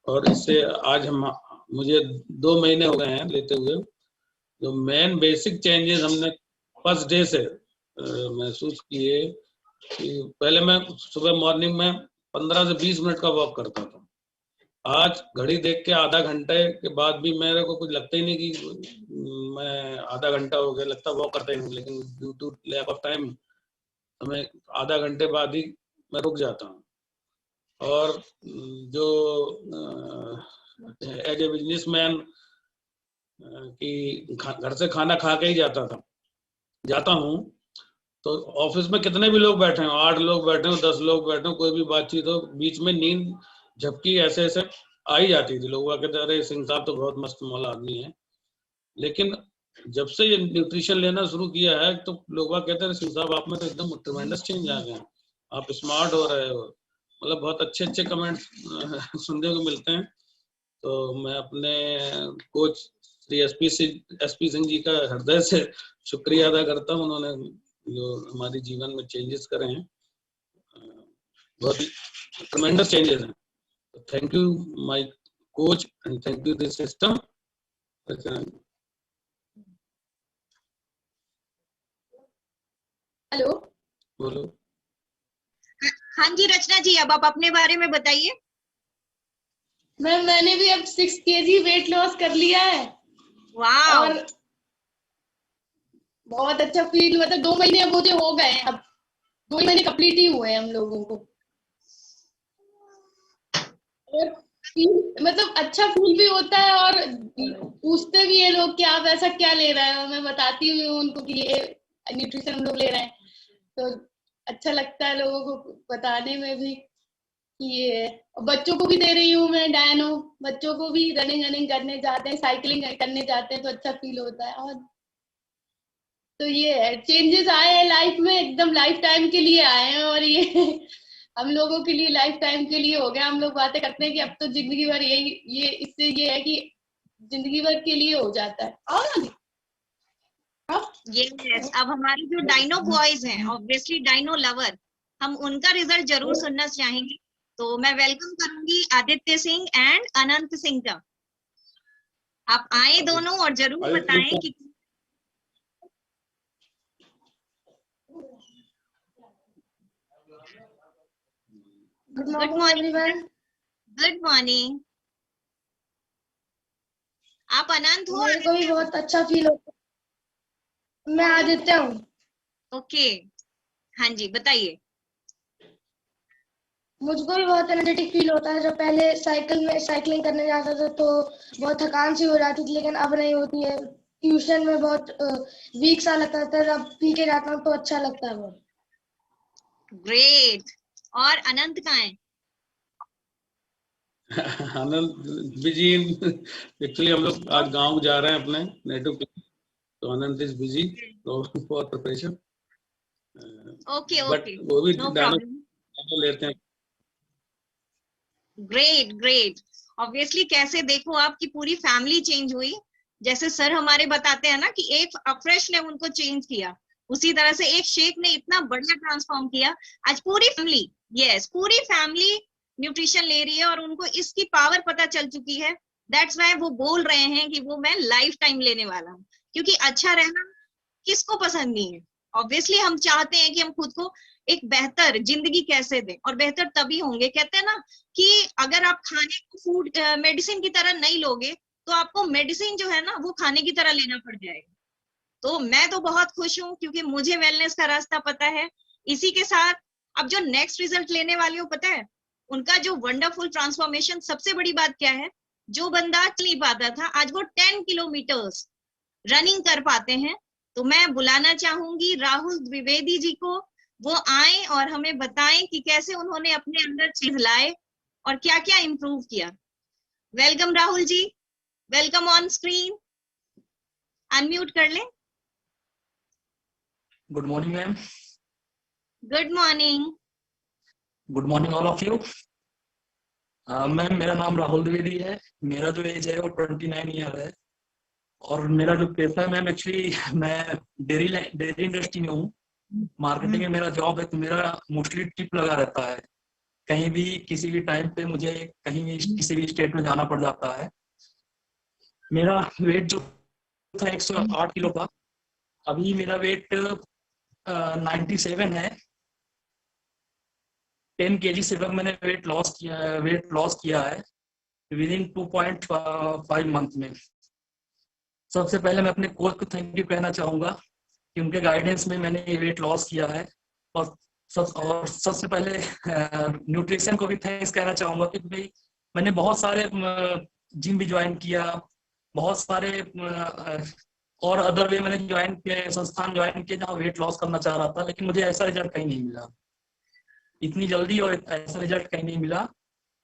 और इससे आज मुझे 2 महीने हो गए हैं लेते हुए। जो मेन बेसिक चेंजेस हमने फर्स्ट डे से महसूस किए कि पहले मैं सुबह मॉर्निंग में 15 से 20 मिनट का वॉक करता था। आज घड़ी देख के आधा घंटे के बाद भी मेरे को कुछ लगता ही नहीं कि मैं आधा घंटा हो गया, लगता वॉक करता ही नहीं। लेकिन due to lack of time हमें आधा घंटे बाद ही मैं रुक जाता हूँ। और जो एज ए बिजनेसमैन कि घर से खाना खा के ही जाता हूँ, तो ऑफिस में कितने भी लोग बैठे हो, 8 लोग बैठे हो, 10 लोग बैठे हो, कोई भी बातचीत हो, बीच में नींद झपकी ऐसे ऐसे आ ही जाती थी। लोग कहते अरे सिंह साहब तो बहुत मस्त मौला आदमी है। लेकिन जब से ये न्यूट्रिशन लेना शुरू किया है, तो लोग कहते हैं सिंह साहब आप में तो एकदम ट्रेमेंडस चेंज आ गया, आप स्मार्ट हो रहे हो। मतलब बहुत अच्छे अच्छे कमेंट्स सुनने को मिलते हैं। तो मैं अपने कोच श्री SP सिंह जी का हृदय से शुक्रिया अदा करता हूँ। उन्होंने जो हमारे जीवन में चेंजेस करे हैं, बहुत ही ट्रेमेंडस चेंजेस हैं। Thank you my coach and thank you this system. Hello, बोलो। हाँ जी रचना जी, अब आप अपने बारे में बताइए। मैम मैंने भी अब 6 kg वेट लॉस कर लिया है। वाह, और बहुत अच्छा फील, मतलब 2 महीने अब मुझे हो गए हैं। अब 2 महीने कंप्लीट ही हुए हैं हम लोगों को। और मतलब अच्छा फील भी होता है, और पूछते भी है लोग कि आप ऐसा क्या ले रहे हो। मैं बताती हूँ उनको कि ये न्यूट्रिशन हम लोग ले रहे हैं, तो अच्छा लगता है लोगों को बताने में भी कि ये। बच्चों को भी दे रही हूँ मैं डायनो, बच्चों को भी रनिंग करने जाते हैं, साइकिलिंग करने जाते हैं, तो अच्छा फील होता है। और तो ये है, चेंजेस आए हैं लाइफ में, एकदम लाइफ टाइम के लिए आए हैं। और ये हम लोगों के लिए लाइफ टाइम के लिए हो गया। हम लोग बातें करते हैं कि अब तो जिंदगी भर ये इससे ये है कि जिंदगी भर के लिए हो जाता है। और यस, अब हमारे जो डाइनो बॉयज हैं, ऑब्वियसली डाइनो लवर, हम उनका रिजल्ट जरूर सुनना चाहेंगे। तो मैं वेलकम करूंगी आदित्य सिंह एंड अनंत सिंह का। आप आए दोनों और जरूर बताएं कि good morning everyone. Good morning. आप अनंत हो? मेरे को भी बहुत अच्छा फील होता है। मैं आदित्य हूँ। ओके, हाँ जी बताइए। मुझको भी बहुत एनर्जेटिक फील होता है। जब पहले साइकिलिंग करने जाता था तो बहुत थकान सी हो जाती थी, लेकिन अब नहीं होती है। ट्यूशन में बहुत वीक सा लगता था, जब पी के जाता हूँ तो अच्छा लगता है बहुत। ग्रेट। और अनंत कहाँ है? आनंद बिजी। एक्चुअली हम लोग आज गांव जा रहे हैं अपने नेटिव प्लेस, तो Anand is busy for preparation. Okay but okay, वो भी नो प्रॉब्लम। लेते हैं। Great great. ऑब्वियसली कैसे देखो आपकी पूरी फैमिली चेंज हुई। जैसे सर हमारे बताते हैं ना कि एक अफ्रेश ने उनको चेंज किया, उसी तरह से एक शेक ने इतना बढ़िया ट्रांसफॉर्म किया। आज पूरी फैमिली, यस पूरी फैमिली न्यूट्रिशन ले रही है और उनको इसकी पावर पता चल चुकी है। दैट्स वाई वो बोल रहे हैं कि वो मैं लाइफ टाइम लेने वाला हूँ, क्योंकि अच्छा रहना किसको पसंद नहीं है। ऑब्वियसली हम चाहते हैं कि हम खुद को एक बेहतर जिंदगी कैसे दें, और बेहतर तभी होंगे, कहते हैं ना कि अगर आप खाने को फूड मेडिसिन की तरह नहीं लोगे तो आपको मेडिसिन जो है ना वो खाने की तरह लेना पड़ जाएगा। तो मैं तो बहुत खुश हूँ क्योंकि मुझे वेलनेस का रास्ता पता है। इसी के साथ अब जो नेक्स्ट रिजल्ट लेने वाली हूँ, पता है उनका जो वंडरफुल ट्रांसफॉर्मेशन, सबसे बड़ी बात क्या है, जो बंदा चल नहीं पाता था आज वो 10 किलोमीटर्स रनिंग कर पाते हैं। तो मैं बुलाना चाहूंगी राहुल द्विवेदी जी को, वो आए और हमें बताएं कि कैसे उन्होंने अपने अंदर चीज लाए और क्या क्या इम्प्रूव किया। Welcome Rahul ji, welcome on screen, unmute कर लें। Good morning ma'am. Good morning. Good morning all of you. Ma'am मेरा नाम राहुल द्विवेदी है, मेरा जो एज है वो 29 ईयर है, और मेरा जो पेशा है मैम, एक्चुअली मैं डेयरी इंडस्ट्री में हूँ, मार्केटिंग में मेरा जॉब है। तो मेरा मोस्टली ट्रिप लगा रहता है, कहीं भी किसी भी टाइम पे मुझे कहीं भी किसी भी स्टेट में जाना पड़ जाता है। मेरा वेट जो था 108 किलो का, अभी मेरा वेट 97 है। 10 kg से लगभग मैंने वेट लॉस किया है विद इन 2.5 मंथ में। सबसे पहले मैं अपने कोच को थैंक यू कहना चाहूँगा कि उनके गाइडेंस में मैंने ये वेट लॉस किया है। और सबसे पहले न्यूट्रिशन को भी थैंक्स कहना चाहूँगा, क्योंकि भाई मैंने बहुत सारे जिम भी ज्वाइन किया, बहुत सारे और अदर वे मैंने ज्वाइन किए, संस्थान ज्वाइन किए जहाँ वेट लॉस करना चाह रहा था, लेकिन मुझे ऐसा रिजल्ट कहीं नहीं मिला इतनी जल्दी, और ऐसा रिजल्ट कहीं नहीं मिला।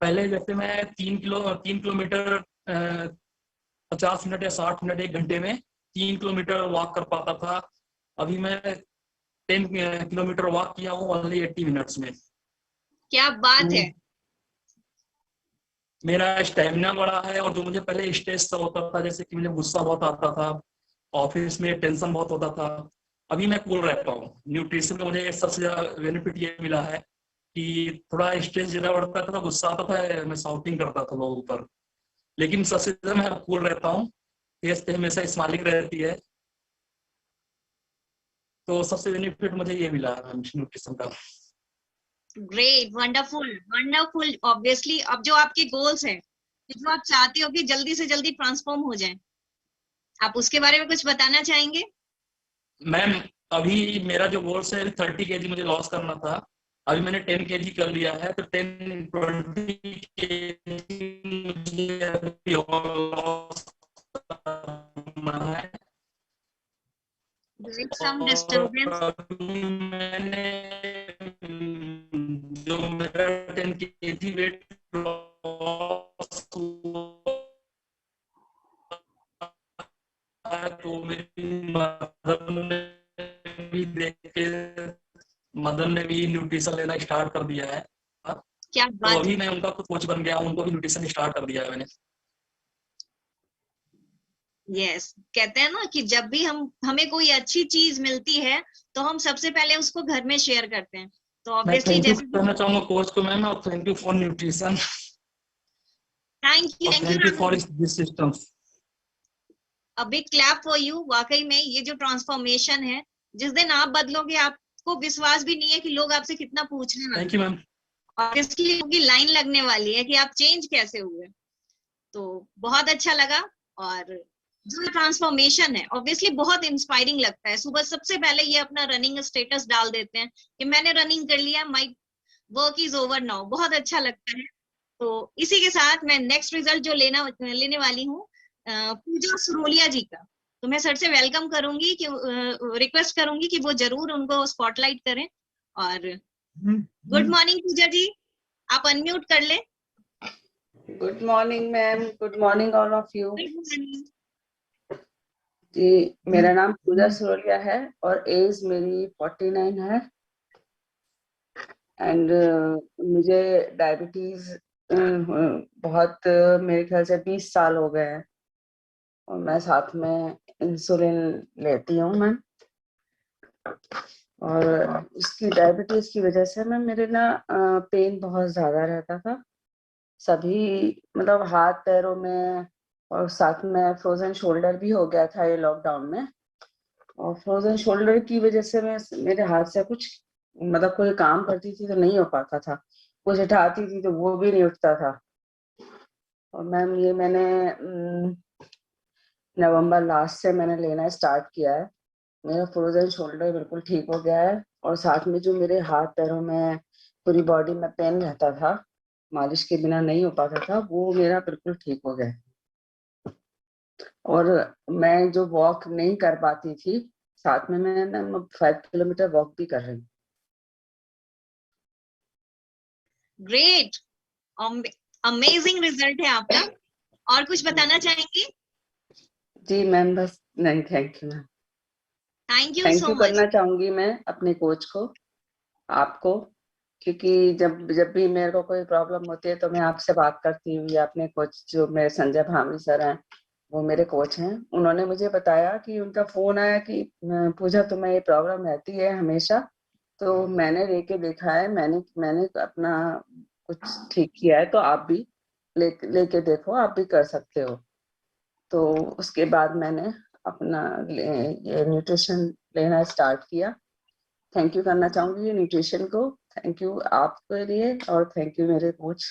पहले जैसे मैं 3 किलोमीटर 50 मिनट या 60 मिनट 1 घंटे में 3 किलोमीटर वॉक कर पाता था, अभी मैं 10 किलोमीटर वॉक किया हूँ ओनली 80 मिनट्स में। क्या बात है। मेरा स्टेमिना बढ़ा है, और जो मुझे पहले स्ट्रेस होता था, जैसे कि मुझे गुस्सा बहुत आता था, ऑफिस में टेंशन बहुत होता था, अभी मैं कूल रहता हूँ। न्यूट्रिशन का मुझे सबसे ज्यादा बेनिफिट ये मिला है कि थोड़ा स्ट्रेस ज्यादा बढ़ता था, गुस्सा आता था, मैं शाउटिंग करता था लोगों पर, लेकिन सबसे ज्यादा मैं कूल रहता हूँ, फेस पे हमेशा स्माइलिंग रहती है। तो सबसे बेनिफिट मुझे ये मिला है न्यूट्रिशन का। Great, wonderful wonderful. ऑब्वियसली अब जो आपके गोल्स हैं, जो आप चाहते हो कि जल्दी से जल्दी ट्रांसफॉर्म हो जाएं, आप उसके बारे में कुछ बताना चाहेंगे? मैम अभी मेरा जो गोल्स है 30 kg मुझे लॉस करना था, अभी मैंने 10 kg कर लिया है, तो 20 kg मुझे अभी लॉस करना है। Some disturbance. मैंने जो मेरा 10 kg वेट लॉस तो मेरी मदर ने भी न्यूट्रिशन लेना स्टार्ट कर दिया है। क्या बात तो अभी मैं उनका खुद कोच बन गया हूँ, उनको भी न्यूट्रिशन स्टार्ट कर दिया है मैंने। यस, कहते हैं ना कि जब भी हमें कोई अच्छी चीज मिलती है तो हम सबसे पहले उसको घर में शेयर करते हैं। तो मैं ऑब्वियसली थैंक यू जैसे कहना चाहूंगा कोच को मैम, और thank you for nutrition, thank thank you for this system. A big clap for you. वाकई में ये जो ट्रांसफॉर्मेशन है, जिस दिन आप बदलोगे आपको विश्वास भी नहीं है कि लोग आपसे कितना पूछने वाले। Thank you ma'am. ऑब्वियसली की लाइन लगने वाली है कि आप चेंज कैसे हुए। तो बहुत अच्छा लगा, और जो ट्रांसफॉर्मेशन है ऑब्वियसली बहुत इंस्पायरिंग लगता है। सुबह सबसे पहले ये अपना रनिंग स्टेटस डाल देते हैं कि मैंने रनिंग कर लिया, my work is over now. बहुत अच्छा लगता है। तो इसी के साथ मैं नेक्स्ट रिजल्ट जो लेने वाली हूँ पूजा सुरोलिया जी का, तो मैं सर से वेलकम करूंगी कि रिक्वेस्ट करूंगी कि वो जरूर उनको स्पॉटलाइट करें। और गुड मॉर्निंग पूजा जी, आप अनम्यूट कर ले। Good morning ma'am, good morning all of you. Good morning ji, मेरा नाम पूजा सुरोलिया है और एज मेरी 49 है, एंड मुझे डायबिटीज बहुत मेरे ख्याल से 20 साल हो गए हैं, और मैं साथ में इंसुलिन लेती हूँ मैम। और उसकी डायबिटीज की वजह से मैं मेरे ना पेन बहुत ज्यादा रहता था सभी, मतलब हाथ पैरों में, और साथ में फ्रोजन शोल्डर भी हो गया था ये लॉकडाउन में। और फ्रोजन शोल्डर की वजह से मैं, मेरे हाथ से कुछ, मतलब कोई काम करती थी तो नहीं हो पाता था, कुछ उठाती थी तो वो भी नहीं उठता था। और मैम ये मैंने नवंबर लास्ट से मैंने लेना स्टार्ट किया है। मेरा फ्रोजन शोल्डर बिल्कुल ठीक हो गया है, और साथ में जो मेरे हाथ पैरों में, पूरी बॉडी में पेन रहता था, मालिश के बिना नहीं हो पाता था, वो मेरा बिल्कुल ठीक हो गया है। और मैं जो वॉक नहीं कर पाती थी, साथ में मैं ना 5 किलोमीटर वॉक भी कर रही हूँ। ग्रेट, अमेजिंग रिजल्ट है आपका। और कुछ बताना चाहेंगे? जी मैम, बस नहीं, thank you ma'am. Thank you thank so you much. करना चाहूंगी मैं अपने कोच को, आपको, क्योंकि जब जब भी मेरे को कोई प्रॉब्लम होती है तो मैं आपसे बात करती हूँ, या अपने कोच जो मेरे संजय भामी सर हैं, वो मेरे कोच हैं, उन्होंने मुझे बताया कि उनका फोन आया कि पूजा तुम्हें ये प्रॉब्लम रहती है हमेशा, तो मैंने लेके देखा है, मैंने अपना कुछ ठीक किया है, तो आप भी लेके देखो, आप भी कर सकते हो। तो उसके बाद मैंने अपना ये न्यूट्रिशन लेना स्टार्ट किया। थैंक यू करना चाहूंगी न्यूट्रिशन को, थैंक यू आपके लिए, और थैंक यू मेरे coach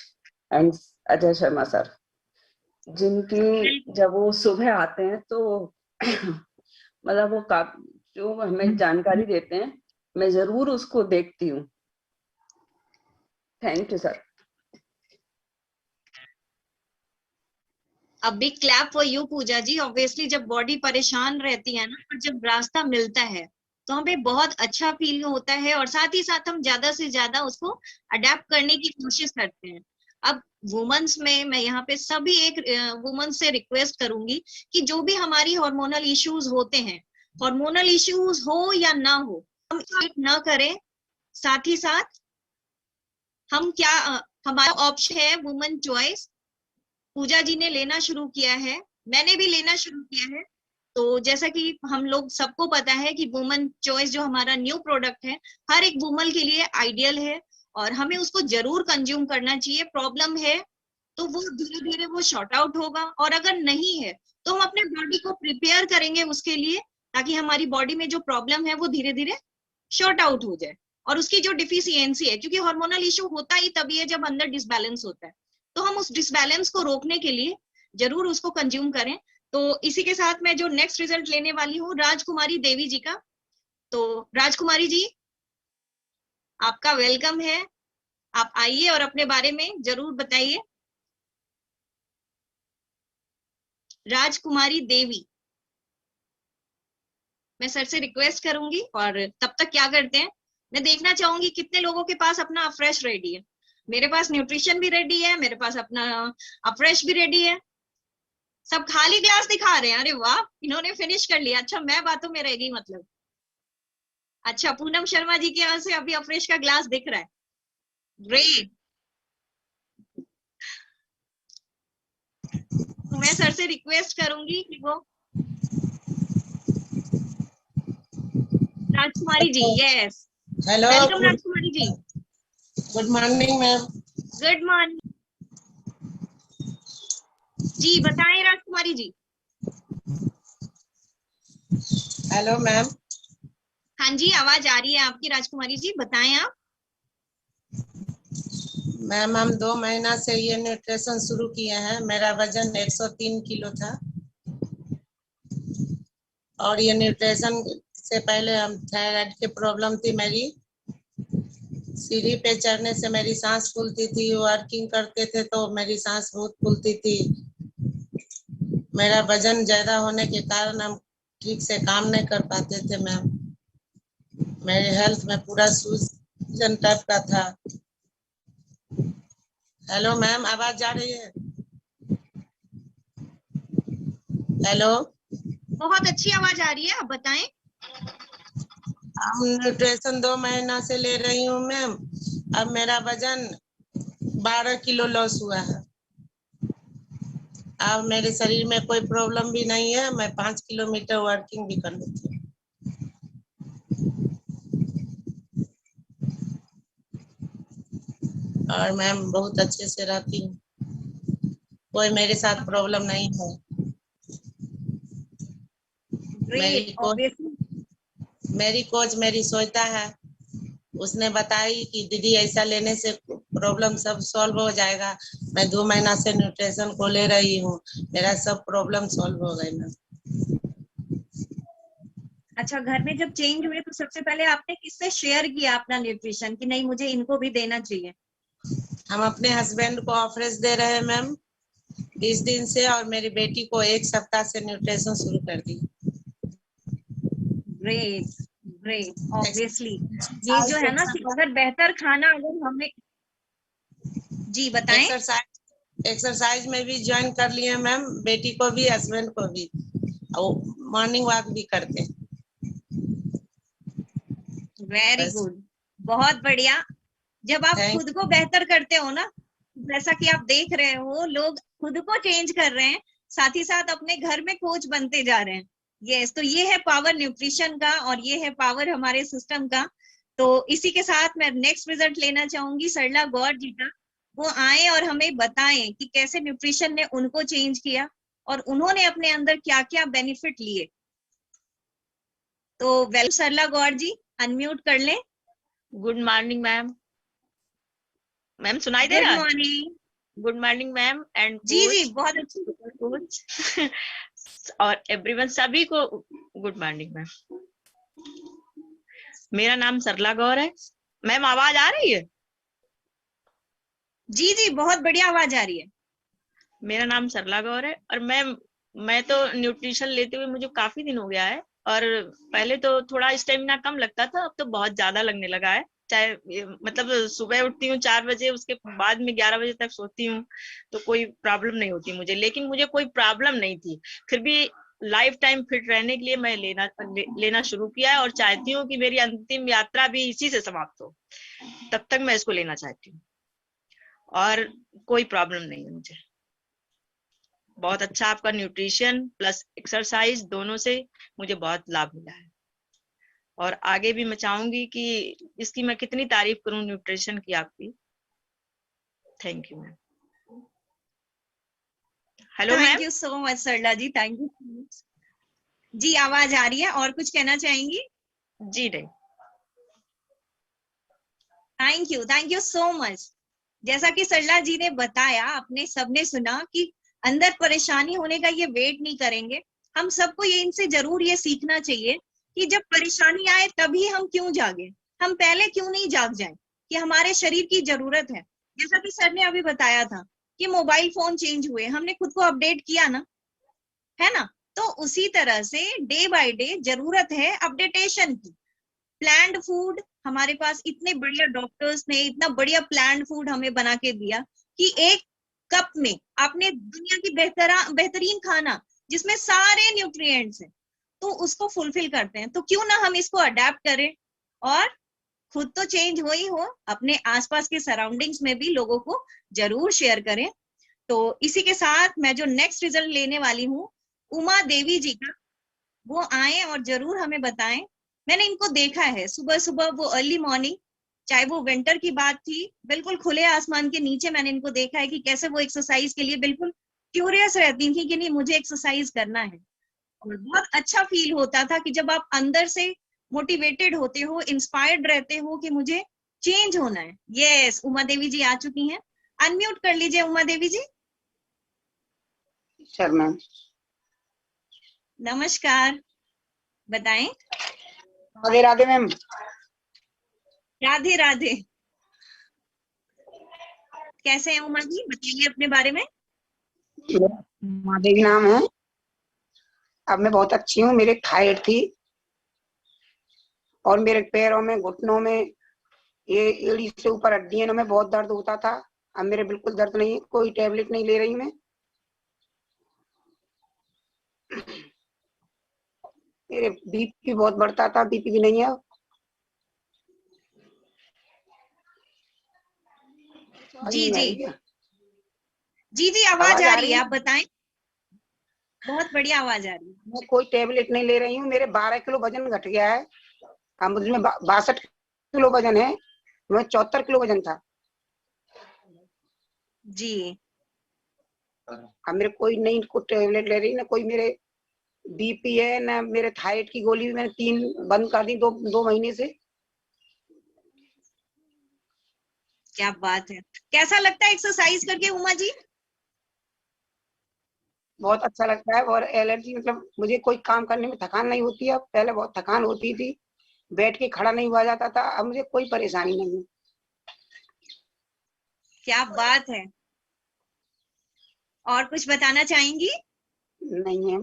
and Ajay Sharma sir, जिनकी जब वो सुबह आते हैं तो मतलब वो जो हमें जानकारी देते हैं, मैं जरूर उसको देखती हूँ। Thank you sir. A big clap for you Pooja ji. Obviously जब बॉडी परेशान रहती है ना, और जब रास्ता मिलता है तो हमें बहुत अच्छा फील होता है, और साथ ही साथ हम ज्यादा से ज्यादा उसको अडेप्ट करने की कोशिश करते हैं। अब वुमेन्स में मैं यहाँ पे सभी एक वुमेन से रिक्वेस्ट करूंगी कि जो भी हमारी हार्मोनल इश्यूज होते हैं, हार्मोनल इश्यूज हो या ना हो, हम इग्नोर ना करें। साथ ही साथ हम क्या हमारा ऑप्शन है वुमेन चॉइस। पूजा जी ने लेना शुरू किया है, मैंने भी लेना शुरू किया है। तो जैसा कि हम लोग सबको पता है कि वुमन चॉइस जो हमारा न्यू प्रोडक्ट है, हर एक वुमन के लिए आइडियल है, और हमें उसको जरूर कंज्यूम करना चाहिए। प्रॉब्लम है तो वो धीरे धीरे वो शॉर्ट आउट होगा, और अगर नहीं है तो हम अपने बॉडी को प्रिपेयर करेंगे उसके लिए, ताकि हमारी बॉडी में जो प्रॉब्लम है वो धीरे धीरे शॉर्ट आउट हो जाए। और उसकी जो डिफिशियंसी है, क्योंकि हार्मोनल इशू होता ही तभी है जब अंदर डिसबैलेंस होता है, तो हम उस डिसबैलेंस को रोकने के लिए जरूर उसको कंज्यूम करें। तो इसी के साथ मैं जो नेक्स्ट रिजल्ट लेने वाली हूँ राजकुमारी देवी जी का। तो राजकुमारी जी, आपका वेलकम है, आप आइए और अपने बारे में जरूर बताइए। राजकुमारी देवी, मैं सर से रिक्वेस्ट करूंगी, और तब तक क्या करते हैं, मैं देखना चाहूंगी कितने लोगों के पास अपना अफ्रेश रेडी है। मेरे पास न्यूट्रिशन भी रेडी है, मेरे पास अपना अफ्रेश भी रेडी है। सब खाली ग्लास दिखा रहे हैं, अरे वाह, इन्होंने फिनिश कर लिया। अच्छा, मैं बातों में रह गई मतलब। अच्छा, पूनम शर्मा जी के यहाँ से अभी अफ्रेश का ग्लास दिख रहा है, ग्रेट। मैं सर से रिक्वेस्ट करूंगी कि वो राजकुमारी जी, yes, hello, welcome Rajkumari ji. Good morning ma'am. Good morning ji, बताएं राजकुमारी जी। Hello ma'am. हाँ जी, आवाज आ रही है आपकी राजकुमारी जी, बताएं आप। मैम हम 2 महीना से ये न्यूट्रिशन शुरू किए हैं। मेरा वजन 103 किलो था, और ये न्यूट्रिशन से पहले हम थायराइड की प्रॉब्लम थी मेरी। सीढ़ी पे चढ़ने से मेरी सांस फूलती थी, वर्किंग करते थे तो मेरी सांस बहुत फूलती थी। मेरा वजन ज्यादा होने के कारण हम ठीक से काम नहीं कर पाते थे मैम। मेरे हेल्थ में पूरा सूजन टाइप का था। हेलो मैम, आवाज आ रही है? हेलो, बहुत अच्छी आवाज आ रही है, आप बताएं। हम न्यूट्रिशन 2 महीना से ले रही हूँ मैम। अब मेरा वजन 12 किलो लॉस हुआ है। अब मेरे शरीर में कोई प्रॉब्लम भी नहीं है। मैं 5 किलोमीटर वर्किंग भी कर लेती हूँ। और मैम बहुत अच्छे से रहती हूँ, कोई मेरे साथ प्रॉब्लम नहीं है। मेरी कोच मेरी श्वेता है, उसने बताई कि दीदी ऐसा लेने से प्रॉब्लम सब सॉल्व हो जाएगा। मैं 2 महीना से न्यूट्रिशन को ले रही हूँ, मेरा सब प्रॉब्लम सॉल्व हो गई मैम। अच्छा, घर में जब चेंज हुए तो सबसे पहले आपने किससे शेयर किया अपना न्यूट्रिशन कि नहीं मुझे इनको भी देना चाहिए? हम अपने हस्बैंड को ऑफरेंस दे रहे हैं मैम 20 दिन से, और मेरी बेटी को 1 सप्ताह से न्यूट्रिशन शुरू कर दी। Great great. ऑब्वियसली ये जो है ना कि अगर बेहतर खाना अगर हमें, जी बताएं। एक्सरसाइज में भी ज्वाइन कर लिए मैम, बेटी को भी हस्बैंड को भी, और मॉर्निंग वॉक भी करते हैं। वेरी गुड, बहुत बढ़िया। जब आप खुद को बेहतर करते हो ना, जैसा कि आप देख रहे हो लोग खुद को चेंज कर रहे हैं, साथ ही साथ अपने घर में कोच बनते जा रहे हैं। यस, तो ये है पावर न्यूट्रिशन का और ये है पावर हमारे सिस्टम का। तो इसी के साथ मैं नेक्स्ट रिजल्ट लेना चाहूंगी सरला गौर जी का। वो आए और हमें बताएं कि कैसे न्यूट्रिशन ने उनको चेंज किया और उन्होंने अपने अंदर क्या क्या बेनिफिट लिए। तो वेल सरला गौर जी, अनम्यूट कर लें। Good morning ma'am. मैम सुनाई दे रहा है? Good morning. Good morning ma'am and जी जी, बहुत अच्छी कोच और एवरीवन, सभी को गुड मॉर्निंग मैम। मेरा नाम सरला गौर है मैम। आवाज आ रही है? जी जी, बहुत बढ़िया आवाज आ रही है। मेरा नाम सरला गौर है और मैं तो न्यूट्रिशन लेते हुए मुझे काफी दिन हो गया है, और पहले तो थोड़ा स्टेमिना कम लगता था, अब तो बहुत ज्यादा लगने लगा है। चाहे मतलब सुबह उठती हूँ 4 बजे, उसके बाद में 11 बजे तक सोती हूँ, तो कोई प्रॉब्लम नहीं होती मुझे। लेकिन मुझे कोई प्रॉब्लम नहीं थी, फिर भी लाइफ टाइम फिट रहने के लिए मैं लेना शुरू किया है, और चाहती हूँ कि मेरी अंतिम यात्रा भी इसी से समाप्त हो, तब तक मैं इसको लेना चाहती हूँ, और कोई प्रॉब्लम नहीं है मुझे। बहुत अच्छा आपका न्यूट्रिशन प्लस एक्सरसाइज दोनों से मुझे बहुत लाभ मिला है, और आगे भी मैं चाहूंगी कि इसकी मैं कितनी तारीफ करूं न्यूट्रिशन की आपकी। Thank you ma'am. Hello ma'am. Thank you so much Sarla ji, thank you so much. जी आवाज आ रही है, और कुछ कहना चाहेंगी? जी नहीं। Thank you so much. जैसा कि सरला जी ने बताया, आपने सबने सुना कि अंदर परेशानी होने का ये वेट नहीं करेंगे। हम सबको ये इनसे जरूर ये सीखना चाहिए कि जब परेशानी आए तभी हम क्यों जागे, हम पहले क्यों नहीं जाग जाएं कि हमारे शरीर की जरूरत है। जैसा कि सर ने अभी बताया था कि मोबाइल फोन चेंज हुए, हमने खुद को अपडेट किया ना, है ना? तो उसी तरह से डे बाय डे जरूरत है अपडेटेशन की। प्लान्ड फूड, हमारे पास इतने बढ़िया डॉक्टर्स ने इतना बढ़िया प्लान्ड फूड हमें बना के दिया कि एक कप में आपने दुनिया की बेहतरीन खाना जिसमें सारे न्यूट्रिएंट्स हैं, तो उसको फुलफिल करते हैं। तो क्यों ना हम इसको अडेप्ट करें और खुद तो चेंज हो ही हो, अपने आसपास के सराउंडिंग्स में भी लोगों को जरूर शेयर करें। तो इसी के साथ मैं जो नेक्स्ट रिजल्ट लेने वाली हूँ उमा देवी जी का, वो आए और जरूर हमें बताएं। मैंने इनको देखा है सुबह सुबह, वो अर्ली मॉर्निंग, चाहे वो विंटर की बात थी, बिल्कुल खुले आसमान के नीचे मैंने इनको देखा है कि कैसे वो एक्सरसाइज के लिए बिल्कुल क्यूरियस रहती थी कि नहीं मुझे एक्सरसाइज करना है। और बहुत अच्छा फील होता था कि जब आप अंदर से मोटिवेटेड होते हो, इंस्पायर्ड रहते हो कि मुझे चेंज होना है। यस, उमा देवी जी आ चुकी हैं, अनम्यूट कर लीजिए उमा देवी जी। सर मैम नमस्कार, बताएं। राधे राधे मैम। राधे राधे। कैसे हैं उमा जी, बताइए अपने बारे में। उमा देवी नाम है। अब मैं बहुत अच्छी हूँ। मेरे थायराइड थी और मेरे पैरों में, घुटनों में, ये एड़ी से ऊपर हड्डियों में बहुत दर्द होता था। अब मेरे बिल्कुल दर्द नहीं है, कोई टेबलेट नहीं ले रही मैं। मेरे बीपी बहुत बढ़ता था, बीपी भी नहीं है। जी जी जी जी, आवाज आ रही है, आप बताएं। बहुत बढ़िया आवाज आ रही है। मैं कोई टेबलेट नहीं ले रही हूँ। मेरे 12 किलो वजन घट गया है। अब मुझमें 62 किलो वजन है, मैं 74 किलो वजन था। जी। अब मेरे कोई नहीं को टेबलेट ले रही, ना कोई मेरे बीपी है, ना मेरे थायराइड की गोली भी मैंने 3 बंद कर दी 2 महीने से। क्या बात है। कैसा लगता है एक्सरसाइज करके उमा जी? बहुत अच्छा लगता है और एलर्जी, मतलब मुझे कोई काम करने में थकान नहीं होती है। पहले बहुत थकान होती थी, बैठ के खड़ा नहीं हुआ जाता था, अब मुझे कोई परेशानी नहीं है। क्या बात है। और कुछ बताना चाहेंगी? नहीं है।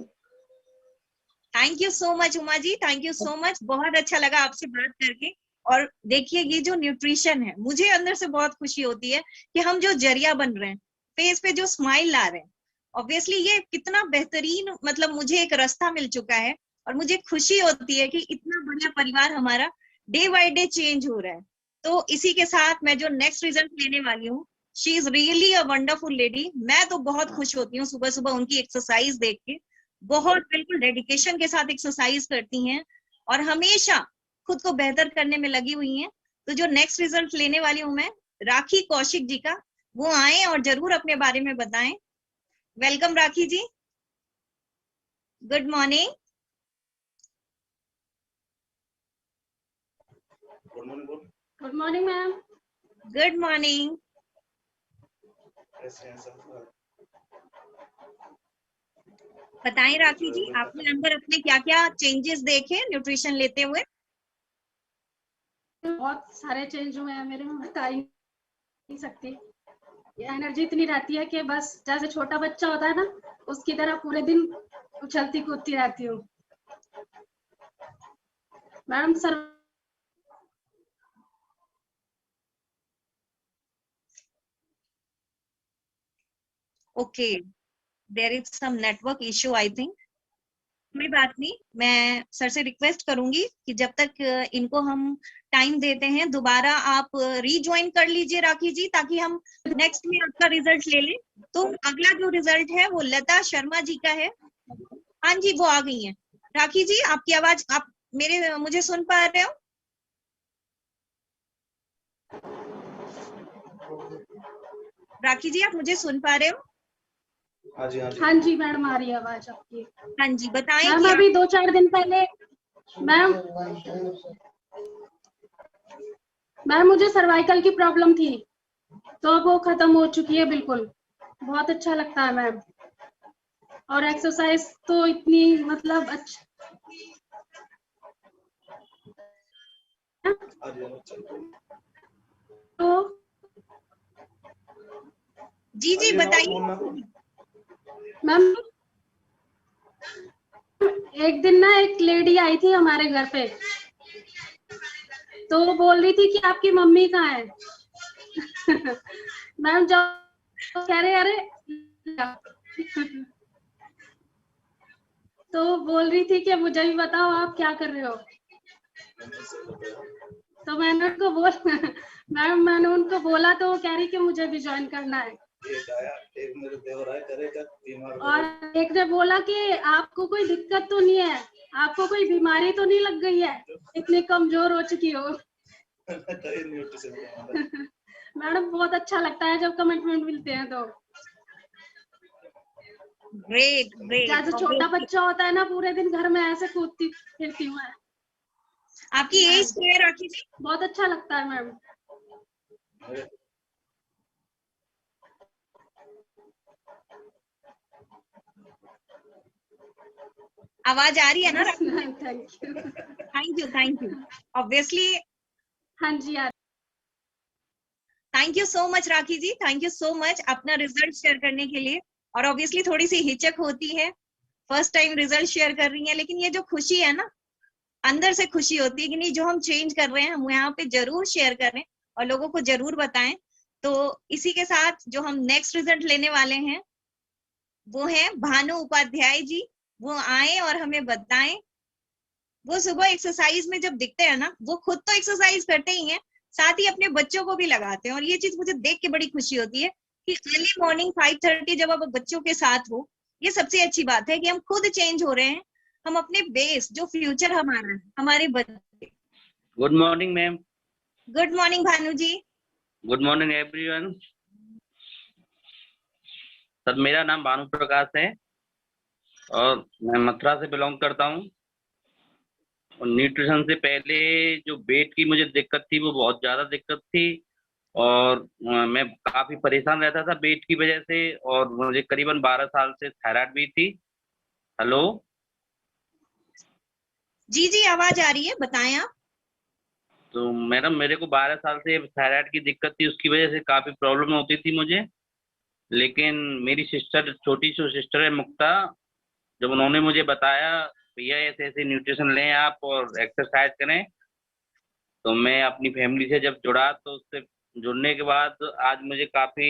Thank you so much Uma ji, thank you so much. बहुत अच्छा लगा आपसे बात करके। और देखिए ये जो न्यूट्रिशन है, मुझे अंदर से बहुत खुशी होती है कि हम जो जरिया बन रहे हैं, फेस पे जो स्माइल ला रहे हैं, ऑब्वियसली ये कितना बेहतरीन, मतलब मुझे एक रास्ता मिल चुका है और मुझे खुशी होती है कि इतना बढ़िया परिवार हमारा डे बाय डे चेंज हो रहा है। तो इसी के साथ मैं जो नेक्स्ट रिजल्ट लेने वाली हूँ, she is really a wonderful lady. मैं तो बहुत खुश होती हूँ सुबह सुबह उनकी एक्सरसाइज देख के। बहुत बिल्कुल डेडिकेशन के साथ एक्सरसाइज करती हैं और हमेशा खुद को बेहतर करने में लगी हुई हैं। तो जो नेक्स्ट रिजल्ट लेने वाली हूँ मैं, राखी कौशिक जी का, वो आए और जरूर अपने बारे में बताएं। Welcome Rakhi ji, good morning. Good morning ma'am. Good morning. बताएं राखी जी, आपने अंदर अपने क्या क्या चेंजेस देखे न्यूट्रिशन लेते हुए? बहुत सारे चेंज हुए हैं मेरे में, बता ही नहीं सकती। ये एनर्जी इतनी रहती है कि बस जैसे छोटा बच्चा होता है ना, उसकी तरह पूरे दिन उछलती कूदती रहती हूँ। Madam sir okay, there is some network issue I think. कोई बात नहीं, मैं सर से रिक्वेस्ट करूंगी कि जब तक इनको हम टाइम देते हैं, दोबारा आप रीज्वाइन कर लीजिए राखी जी, ताकि हम नेक्स्ट में आपका रिजल्ट ले लें। तो अगला जो रिजल्ट है वो लता शर्मा जी का है। हाँ जी, वो आ गई हैं। राखी जी, आपकी आवाज, आप मुझे सुन पा रहे हो? राखी जी, आप मुझे सुन पा रहे हो? हाँ जी मैडम, आ रही है आवाज आपकी। हाँ जी, बताएं। मैम अभी 2-4 दिन पहले मैम मुझे सर्वाइकल की प्रॉब्लम थी, तो अब वो खत्म हो चुकी है बिल्कुल। बहुत अच्छा लगता है मैम, और एक्सरसाइज तो इतनी मतलब अच्छा। तो जी जी बताइए मैम। एक दिन ना एक लेडी आई थी हमारे घर पे, तो वो बोल रही थी कि आपकी मम्मी कहाँ है। मैम जब कह रहे अरे तो बोल रही थी कि मुझे भी बताओ आप क्या कर रहे हो। तो मैंने उनको बोला तो वो कह रही कि मुझे भी ज्वाइन करना है। और एक ने बोला कि आपको कोई दिक्कत तो नहीं है, आपको कोई बीमारी तो नहीं लग गई है, इतनी कमजोर हो चुकी हो। मैडम बहुत अच्छा लगता है जब कमिटमेंट मिलते हैं तो। Great great. जैसे छोटा बच्चा होता है ना, पूरे दिन घर में ऐसे कूदती फिरती हूँ। आपकी एज क्या है राखी जी? बहुत अच्छा लगता है मैम। आवाज आ रही है ना? Thank you thank you obviously. हाँ जी यार। Thank you so much Rakhi ji, thank you so much अपना रिजल्ट शेयर करने के लिए। और ऑब्वियसली थोड़ी सी हिचक होती है, फर्स्ट टाइम रिजल्ट शेयर कर रही है, लेकिन ये जो खुशी है ना, अंदर से खुशी होती है कि नहीं, जो हम चेंज कर रहे हैं हम यहाँ पे जरूर शेयर करें और लोगों को जरूर बताएं। तो इसी के साथ जो हम नेक्स्ट रिजल्ट लेने वाले हैं वो है भानु उपाध्याय जी। वो आए और हमें बताएं। वो सुबह एक्सरसाइज में जब दिखते हैं ना, वो खुद तो एक्सरसाइज करते ही हैं, साथ ही अपने बच्चों को भी लगाते हैं। और ये चीज मुझे देख के बड़ी खुशी होती है कि अर्ली मॉर्निंग 5:30 जब आप बच्चों के साथ हो, ये सबसे अच्छी बात है कि हम खुद चेंज हो रहे हैं। हम अपने बेस, जो फ्यूचर हमारा है, हमारे बच्चे। Good morning ma'am. Good morning Bhanu ji. Good morning everyone. Sir मेरा नाम भानु प्रकाश है और मैं मथुरा से बिलोंग करता हूँ। और न्यूट्रिशन से पहले जो वेट की मुझे दिक्कत थी वो बहुत ज़्यादा दिक्कत थी और मैं काफ़ी परेशान रहता था वेट की वजह से, और मुझे करीबन 12 साल से थायराइड भी थी। हेलो जी जी, आवाज आ रही है, बताएं आप। तो मैडम मेरे को 12 साल से थायराइड की दिक्कत थी, उसकी वजह से काफ़ी प्रॉब्लम होती थी मुझे। लेकिन मेरी सिस्टर, छोटी सी सिस्टर है मुक्ता, जब उन्होंने मुझे बताया भैया ऐसे ऐसे न्यूट्रिशन लें आप और एक्सरसाइज करें, तो मैं अपनी फैमिली से जब जुड़ा तो उससे जुड़ने के बाद आज मुझे काफ़ी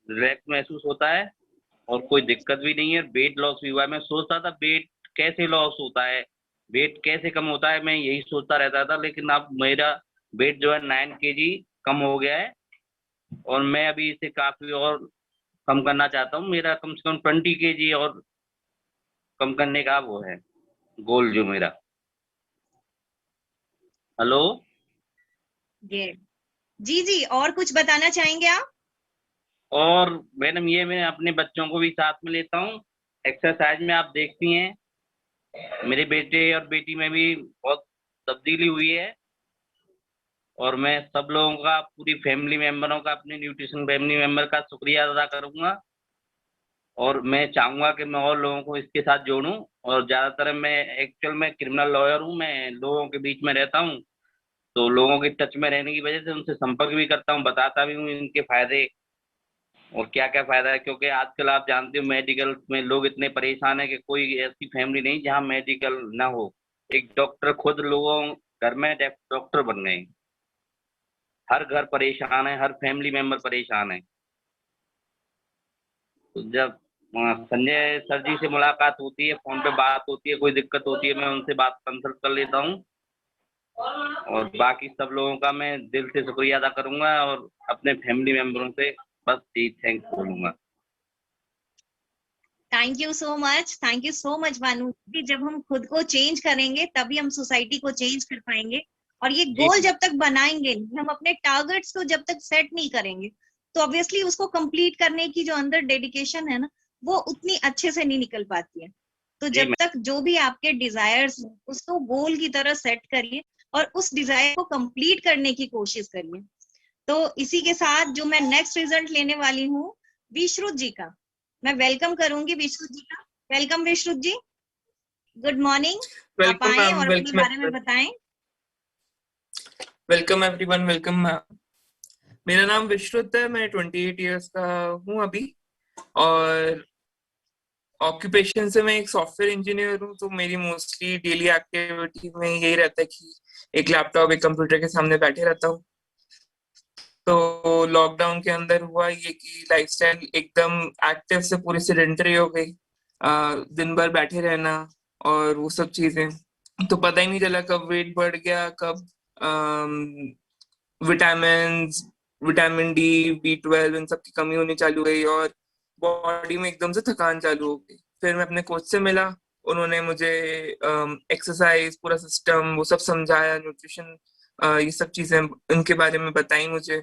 रिलैक्स महसूस होता है और कोई दिक्कत भी नहीं है। वेट लॉस भी हुआ है। मैं सोचता था वेट कैसे लॉस होता है, वेट कैसे कम होता है, मैं यही सोचता रहता था। लेकिन अब मेरा वेट जो है 9 kg कम हो गया है और मैं अभी इसे काफ़ी और कम करना चाहता हूँ। मेरा कम से कम 20 kg और कम करने का वो है गोल जो मेरा। हेलो ये जी जी, और कुछ बताना चाहेंगे आप? और मैडम ये मैं अपने बच्चों को भी साथ में लेता हूँ एक्सरसाइज में। आप देखती हैं मेरे बेटे और बेटी में भी बहुत तब्दीली हुई है और मैं सब लोगों का, पूरी फैमिली मेंबरों का, अपने न्यूट्रिशन फैमिली मेंबर का शुक्रिया अदा करूँगा और मैं चाहूँगा कि मैं और लोगों को इसके साथ जोड़ूं। और ज़्यादातर मैं एक्चुअल में क्रिमिनल लॉयर हूँ, मैं लोगों के बीच में रहता हूँ, तो लोगों के टच में रहने की वजह से उनसे संपर्क भी करता हूँ, बताता भी हूँ इनके फायदे और क्या क्या फायदा है। क्योंकि आजकल आप जानते हो मेडिकल में लोग इतने परेशान है कि कोई ऐसी फैमिली नहीं जहाँ मेडिकल ना हो। एक डॉक्टर खुद लोगों घर में डॉक्टर बन गए हैं। हर घर परेशान है, हर फैमिली मेंबर परेशान है। तो जब संजय सर जी से मुलाकात होती है, फोन पे बात होती है, कोई दिक्कत होती है, मैं उनसे बात कंसल्ट कर लेता हूँ और बाकी सब लोगों का मैं दिल से शुक्रिया अदा करूंगा और अपने फैमिली मेंबरों से बस यही थैंक्स बोलूंगा। Thank you so much Bhanu ji. जब हम खुद को चेंज करेंगे तभी हम सोसाइटी को चेंज कर पाएंगे। और ये गोल जब तक बनाएंगे, हम अपने टारगेट्स को जब तक सेट नहीं करेंगे तो ऑब्वियसली उसको कंप्लीट करने की जो अंदर डेडिकेशन है ना, वो उतनी अच्छे से नहीं निकल पाती है। तो जब तक जो भी आपके डिजायर्स उसको गोल की तरह सेट करिए और उस डिजायर को कंप्लीट करने की कोशिश करिए। तो इसी के साथ जो मैं नेक्स्ट रिजल्ट लेने वाली हूँ विश्रुत जी का, मैं वेलकम करूंगी विश्रुत जी का। वेलकम विश्रुत जी, गुड मॉर्निंग। आप आए और अपने बारे में बताएं। Welcome everyone, welcome ma'am. मेरा नाम विश्रुत है, मैं 28 इयर्स का हूँ अभी और ऑक्यूपेशन से मैं एक सॉफ्टवेयर इंजीनियर हूँ। तो मेरी मोस्टली डेली एक्टिविटी में यही रहता है कि एक लैपटॉप, एक कंप्यूटर के सामने बैठे रहता हूँ। तो लॉकडाउन के अंदर हुआ ये कि लाइफस्टाइल एकदम एक्टिव से पूरी सेडेंटरी हो गई। दिन भर बैठे रहना और वो सब चीजें, तो पता ही नहीं चला कब वेट बढ़ गया, कब विटामिन डी, B12 इन सब की कमी होनी चालू हुई और बॉडी में एकदम से थकान चालू हो गई। फिर मैं अपने कोच से मिला, उन्होंने मुझे एक्सरसाइज, पूरा सिस्टम वो सब समझाया, न्यूट्रिशन ये सब चीजें उनके बारे में बताई मुझे।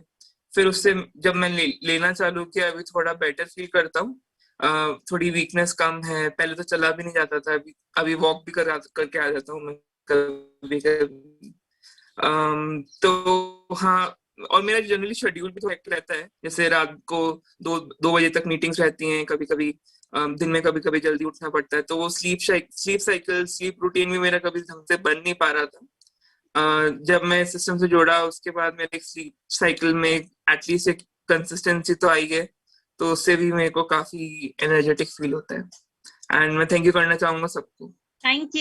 फिर उससे जब मैं लेना चालू किया, अभी थोड़ा बेटर फील करता हूँ। थोड़ी वीकनेस कम है, पहले तो चला भी नहीं जाता था, अभी वॉक भी करके आ जाता हूँ मैं कभी कभी। तो हाँ, और मेरा जनरली शेड्यूल भी तो एक्टिव रहता है, जैसे रात को 2 बजे तक मीटिंग्स रहती हैं, कभी कभी दिन में कभी कभी जल्दी उठना पड़ता है। तो वो स्लीप रूटीन भी मेरा कभी ढंग से बन नहीं पा रहा था। जब मैं सिस्टम से जुड़ा उसके बाद मेरे स्लीप साइकिल में एटलीस्ट एक कंसिस्टेंसी तो आई है, तो उससे भी मेरे को काफी एनर्जेटिक फील होता है। एंड मैं थैंक यू करना चाहूंगा सबको। Thank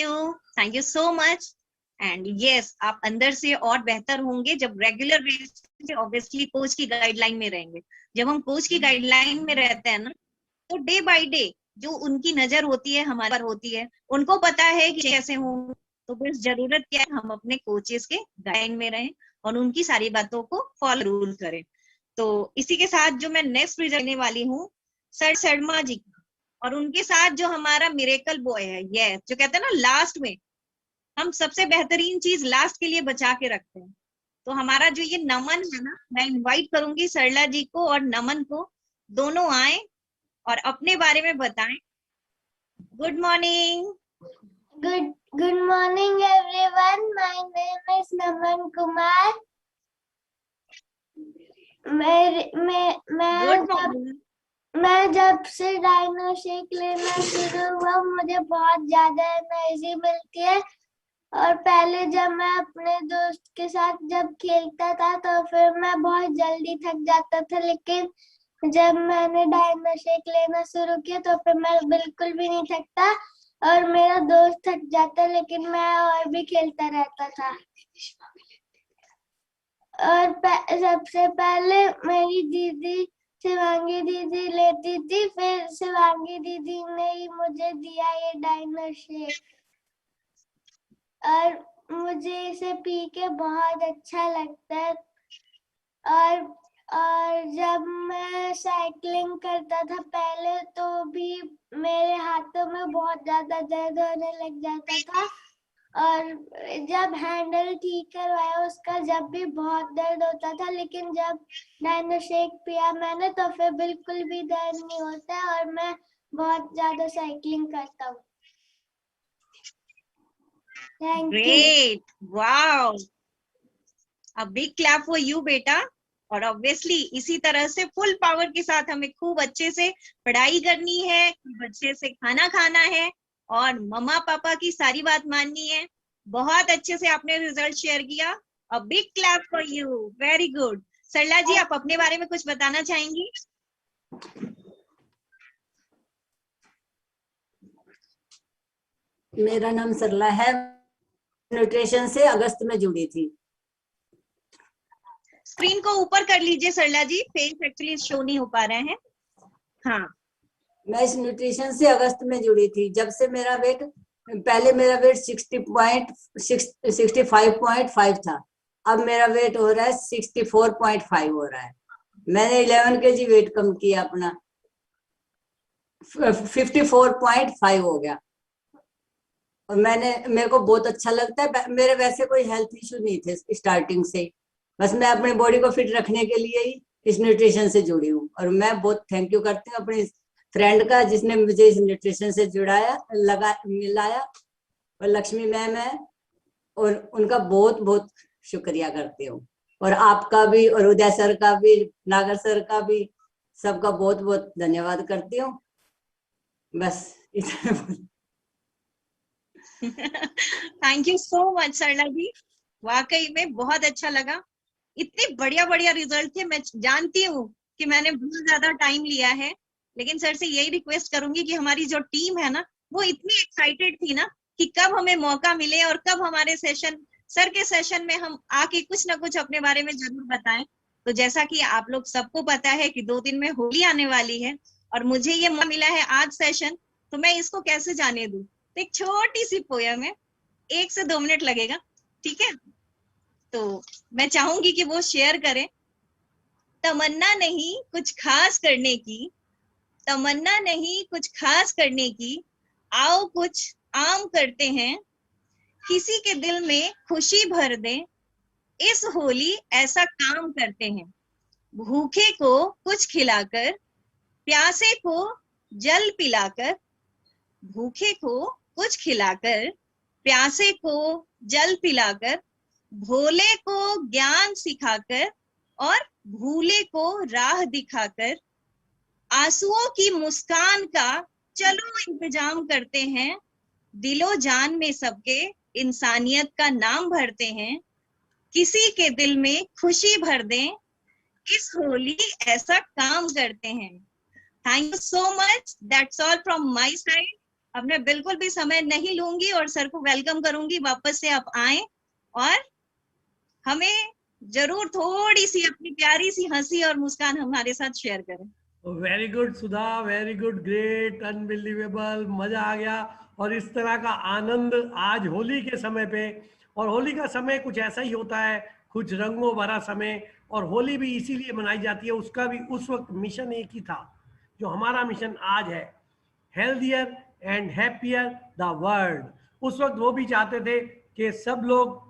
you so much. And yes, आप अंदर से और बेहतर होंगे जब रेगुलर बेसिस पे ऑब्वियसली कोच की गाइडलाइन में रहेंगे। जब हम कोच की गाइडलाइन में रहते हैं ना, तो डे बाय डे जो उनकी नजर होती है हमारे पर होती है, उनको पता है कि कैसे हों। तो बस जरूरत क्या है, हम अपने कोचेस के गाइड में रहें और उनकी सारी बातों को फॉलो रूल करें। तो इसी के साथ जो मैं नेक्स्ट रिजल्ट लेने वाली हूँ सर शर्मा जी का, और उनके साथ जो हमारा मिरेकल बॉय है, ये जो कहते हैं ना लास्ट में हम सबसे बेहतरीन चीज लास्ट के लिए बचा के रखते हैं। तो हमारा जो ये नमन है ना, मैं इनवाइट करूंगी सरला जी को और नमन को, दोनों आए और अपने बारे में बताएं। Good morning. Good morning everyone. My name is Naman Kumar. मैं जब से डायनो शेक लेना शुरू हुआ मुझे बहुत ज्यादा एनर्जी मिलती है। और पहले जब मैं अपने दोस्त के साथ जब खेलता था तो फिर मैं बहुत जल्दी थक जाता था, लेकिन जब मैंने डायनो शेक लेना शुरू किया तो फिर मैं बिल्कुल भी नहीं थकता और मेरा दोस्त थक जाता लेकिन मैं और भी खेलता रहता था। और सबसे पहले मेरी दीदी शिवांगी दीदी लेती थी, फिर शिवांगी दीदी ने ही मुझे दिया ये डायनो शेक और मुझे इसे पी के बहुत अच्छा लगता है। और जब मैं साइकिलिंग करता था पहले तो भी मेरे हाथों में बहुत ज्यादा दर्द होने लग जाता था और जब हैंडल ठीक करवाया उसका जब भी बहुत दर्द होता था, लेकिन जब डायनो शेक पिया मैंने तो फिर बिल्कुल भी दर्द नहीं होता और मैं बहुत ज्यादा साइकिलिंग करता हूँ। Great, wow, a big clap for you बेटा। और ऑब्वियसली इसी तरह से फुल पावर के साथ हमें खूब अच्छे से पढ़ाई करनी है, खूब अच्छे से खाना खाना है और मम्मा पापा की सारी बात माननी है। बहुत अच्छे से आपने रिजल्ट शेयर किया, a big clap for you, very good. Sarla ji, आप अपने बारे में कुछ बताना चाहेंगी? मेरा नाम सरला है, न्यूट्रिशन से अगस्त में जुड़ी थी। स्क्रीन को ऊपर कर लीजिए सरला जी, फेस एक्चुअली शो नहीं हो पा रहे हैं। हाँ, मैं इस न्यूट्रिशन से अगस्त में जुड़ी थी। जब से मेरा वेट, पहले मेरा वेट 65.5 था, अब मेरा वेट हो रहा है 64.5 हो रहा है। मैंने 11 kg वेट कम किया, अपना 54.5 हो गया और मेरे को बहुत अच्छा लगता है। मेरे वैसे कोई हेल्थ इश्यू नहीं थे स्टार्टिंग से, बस मैं अपनी बॉडी को फिट रखने के लिए ही इस न्यूट्रिशन से जुड़ी हूँ। और मैं बहुत थैंक यू करती हूँ अपनी फ्रेंड का जिसने मुझे इस न्यूट्रिशन से मिलाया, और लक्ष्मी मैम है और उनका बहुत बहुत शुक्रिया करती हूँ। और आपका भी और उदय सर का भी, नागर सर का भी, सबका बहुत बहुत धन्यवाद करती हूँ। बस इतना। Thank you so much Sarla जी, वाकई में बहुत अच्छा लगा। इतने बढ़िया बढ़िया रिजल्ट थे। मैं जानती हूँ कि मैंने बहुत ज्यादा टाइम लिया है, लेकिन सर से यही रिक्वेस्ट करूंगी कि हमारी जो टीम है ना वो इतनी एक्साइटेड थी ना कि कब हमें मौका मिले और कब हमारे सेशन, सर के सेशन में हम आके कुछ ना कुछ अपने बारे में जरूर बताएं। तो जैसा कि आप लोग सबको पता है कि 2 दिन में होली आने वाली है और मुझे ये मौका मिला है आज सेशन, तो मैं इसको कैसे जाने दूं। तो एक छोटी सी पोयम है, 1 से 2 मिनट लगेगा, ठीक है? तो मैं चाहूंगी कि वो शेयर करें। तमन्ना नहीं कुछ खास करने की, तमन्ना नहीं कुछ खास करने की, आओ कुछ आम करते हैं, किसी के दिल में खुशी भर दें, इस होली ऐसा काम करते हैं। भूखे को कुछ खिलाकर, प्यासे को जल पिलाकर, भूखे को कुछ खिलाकर, प्यासे को जल पिलाकर, भोले को ज्ञान सिखाकर और भूले को राह दिखाकर, आंसुओं की मुस्कान का चलो इंतजाम करते हैं, दिलो जान में सबके इंसानियत का नाम भरते हैं, किसी के दिल में खुशी भर दें, इस होली ऐसा काम करते हैं। Thank you so much, that's all from my side. अब मैं बिल्कुल भी समय नहीं लूंगी और सर को वेलकम करूंगी वापस से आप आए और हमें जरूर थोड़ी सी अपनी प्यारी सी हंसी और मुस्कान हमारे साथ शेयर करें। वेरी गुड सुधा, वेरी गुड, ग्रेट, अनबिलीवेबल, मजा आ गया। और इस तरह का आनंद आज होली के समय पे, और होली का समय कुछ ऐसा ही होता है, कुछ रंगों भरा समय, और होली भी इसीलिए मनाई जाती है। उसका भी उस वक्त मिशन एक ही था जो हमारा मिशन आज है, healthier and happier the world. उस वक्त वो भी चाहते थे कि सब लोग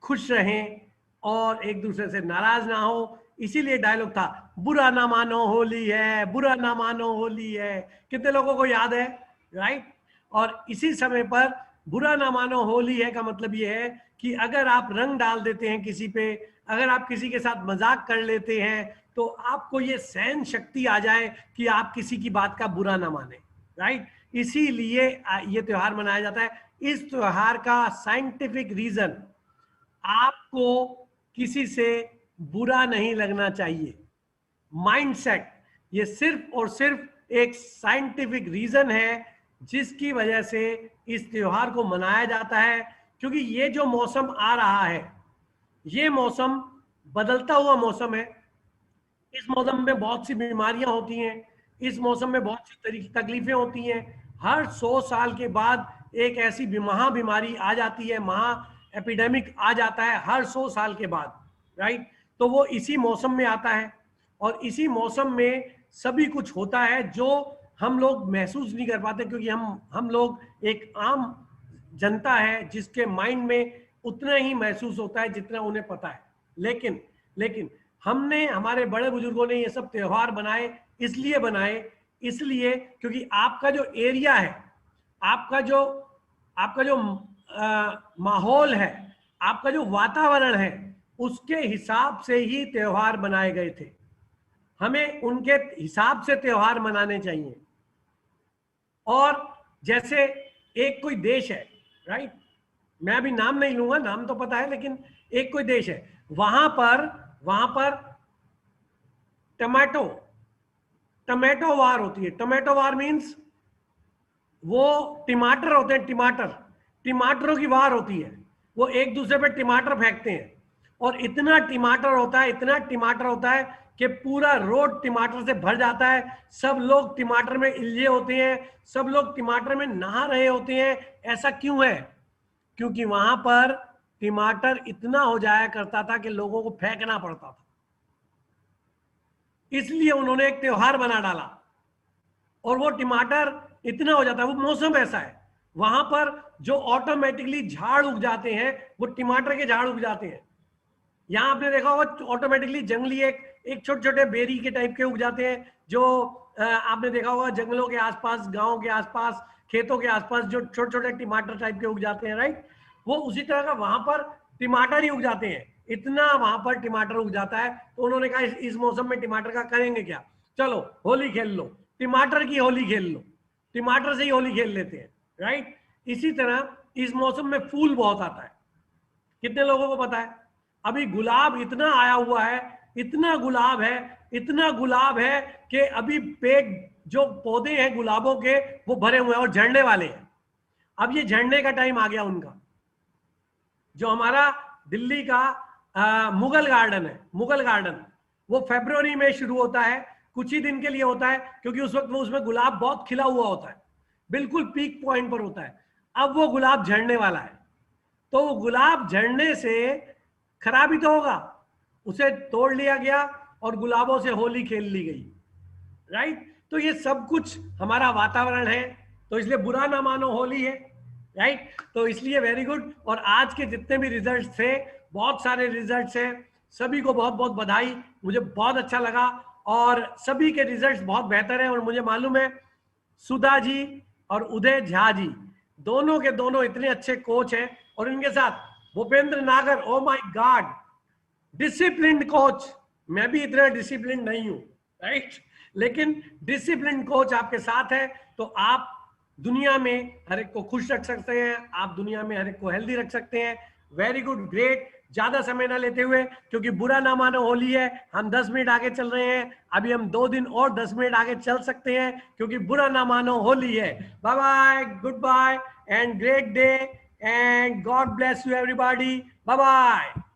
खुश रहें और एक दूसरे से नाराज ना हो, इसीलिए डायलॉग था, बुरा ना मानो होली है, बुरा ना मानो होली है। कितने लोगों को याद है, राइट? और इसी समय पर बुरा ना मानो होली है का मतलब ये है कि अगर आप रंग डाल देते हैं किसी पे, अगर आप किसी के साथ मजाक कर लेते हैं, तो आपको ये सहन शक्ति आ जाए कि आप किसी की बात का बुरा ना माने, राइट? इसीलिए ये त्योहार मनाया जाता है। इस त्योहार का साइंटिफिक रीजन, आपको किसी से बुरा नहीं लगना चाहिए। माइंडसेट, ये सिर्फ और सिर्फ एक साइंटिफिक रीजन है जिसकी वजह से इस त्योहार को मनाया जाता है। क्योंकि ये जो मौसम आ रहा है, ये मौसम बदलता हुआ मौसम है। इस मौसम में बहुत सी बीमारियां होती हैं, इस मौसम में बहुत सी तकलीफें होती हैं। हर 100 साल के बाद एक ऐसी महा बीमारी आ जाती है, महा एपिडेमिक आ जाता है हर 100 साल के बाद, राइट? तो वो इसी मौसम में आता है, और इसी मौसम में सभी कुछ होता है जो हम लोग महसूस नहीं कर पाते, क्योंकि हम लोग एक आम जनता है जिसके माइंड में उतना ही महसूस होता है जितना उन्हें पता है। लेकिन हमने, हमारे बड़े बुजुर्गों ने ये सब त्योहार बनाए, इसलिए क्योंकि आपका जो एरिया है, आपका जो माहौल है, आपका जो वातावरण है, उसके हिसाब से ही त्योहार बनाए गए थे। हमें उनके हिसाब से त्योहार मनाने चाहिए। और जैसे एक कोई देश है, राइट? मैं अभी नाम नहीं लूंगा, नाम तो पता है, लेकिन एक कोई देश है, वहां पर टमाटो वार होती है। टमाटो वार मीन्स वो टमाटर होते हैं, टमाटरों की वार होती है। वो एक दूसरे पे टमाटर फेंकते हैं, और इतना टमाटर होता है कि पूरा रोड टमाटर से भर जाता है। सब लोग टमाटर में इल्झे होते हैं, सब लोग टमाटर में नहा रहे होते हैं। ऐसा क्यों है? क्योंकि वहां पर टमाटर इतना हो जाया करता था कि लोगों को फेंकना पड़ता था। इसलिए उन्होंने एक त्योहार बना डाला, और वो टमाटर इतना हो जाता है, वो मौसम ऐसा है। वहां पर जो ऑटोमेटिकली झाड़ उग जाते हैं, वो टमाटर के झाड़ उग जाते हैं। यहां आपने देखा होगा ऑटोमेटिकली जंगली एक छोटे छोटे बेरी के टाइप के उग जाते हैं, जो आपने देखा होगा जंगलों के आसपास, गांव के आसपास, खेतों के आसपास जो छोटे छोटे टमाटर टाइप के उग जाते हैं, राइट? वो उसी तरह का वहां पर टमाटर ही उग जाते हैं, इतना वहां पर टमाटर उग जाता है। तो उन्होंने कहा इस मौसम में टमाटर का करेंगे क्या, चलो होली खेल लो, टमाटर की होली खेल लो, टमाटर से ही होली खेल लेते हैं, राइट? इसी तरह इस मौसम में फूल बहुत आता है। कितने लोगों को पता है? अभी गुलाब इतना आया हुआ है, इतना गुलाब है कि अभी पेड़, जो पौधे हैं गुलाबों के, वो भरे हुए हैं और झड़ने वाले हैं। अब ये झड़ने का टाइम आ गया उनका। जो हमारा दिल्ली का मुगल गार्डन, वो फरवरी में शुरू होता है, कुछ ही दिन के लिए होता है, क्योंकि उस वक्त वो उसमें गुलाब बहुत खिला हुआ होता है, बिल्कुल पीक पॉइंट पर होता है। अब वो गुलाब झड़ने वाला है, तो वो गुलाब झड़ने से खराबी तो होगा, उसे तोड़ लिया गया और गुलाबों से होली खेल ली गई, राइट? तो ये सब कुछ हमारा वातावरण है, तो इसलिए बुरा ना मानो होली है, राइट? तो इसलिए वेरी गुड। और आज के जितने भी रिजल्ट्स थे, बहुत सारे रिजल्ट्स हैं, सभी को बहुत बहुत बधाई। मुझे बहुत अच्छा लगा, और सभी के रिजल्ट्स बहुत बेहतर हैं। और मुझे मालूम है सुधा जी और उदय झा जी दोनों के दोनों इतने अच्छे कोच हैं, और इनके साथ भूपेंद्र नागर, oh my God, disciplined coach. मैं भी इतना डिसिप्लिन्ड नहीं हूं, राइट? लेकिन डिसिप्लिन्ड कोच आपके साथ है, तो आप दुनिया में हर एक को खुश रख सकते हैं, आप दुनिया में हर एक को हेल्दी रख सकते हैं। Very good, great. ज्यादा समय ना लेते हुए, क्योंकि बुरा ना मानो होली है, हम 10 मिनट आगे चल रहे हैं। अभी हम 2 दिन और 10 मिनट आगे चल सकते हैं, क्योंकि बुरा ना मानो होली है। Bye bye, good bye and great day, and God bless you everybody. Bye bye.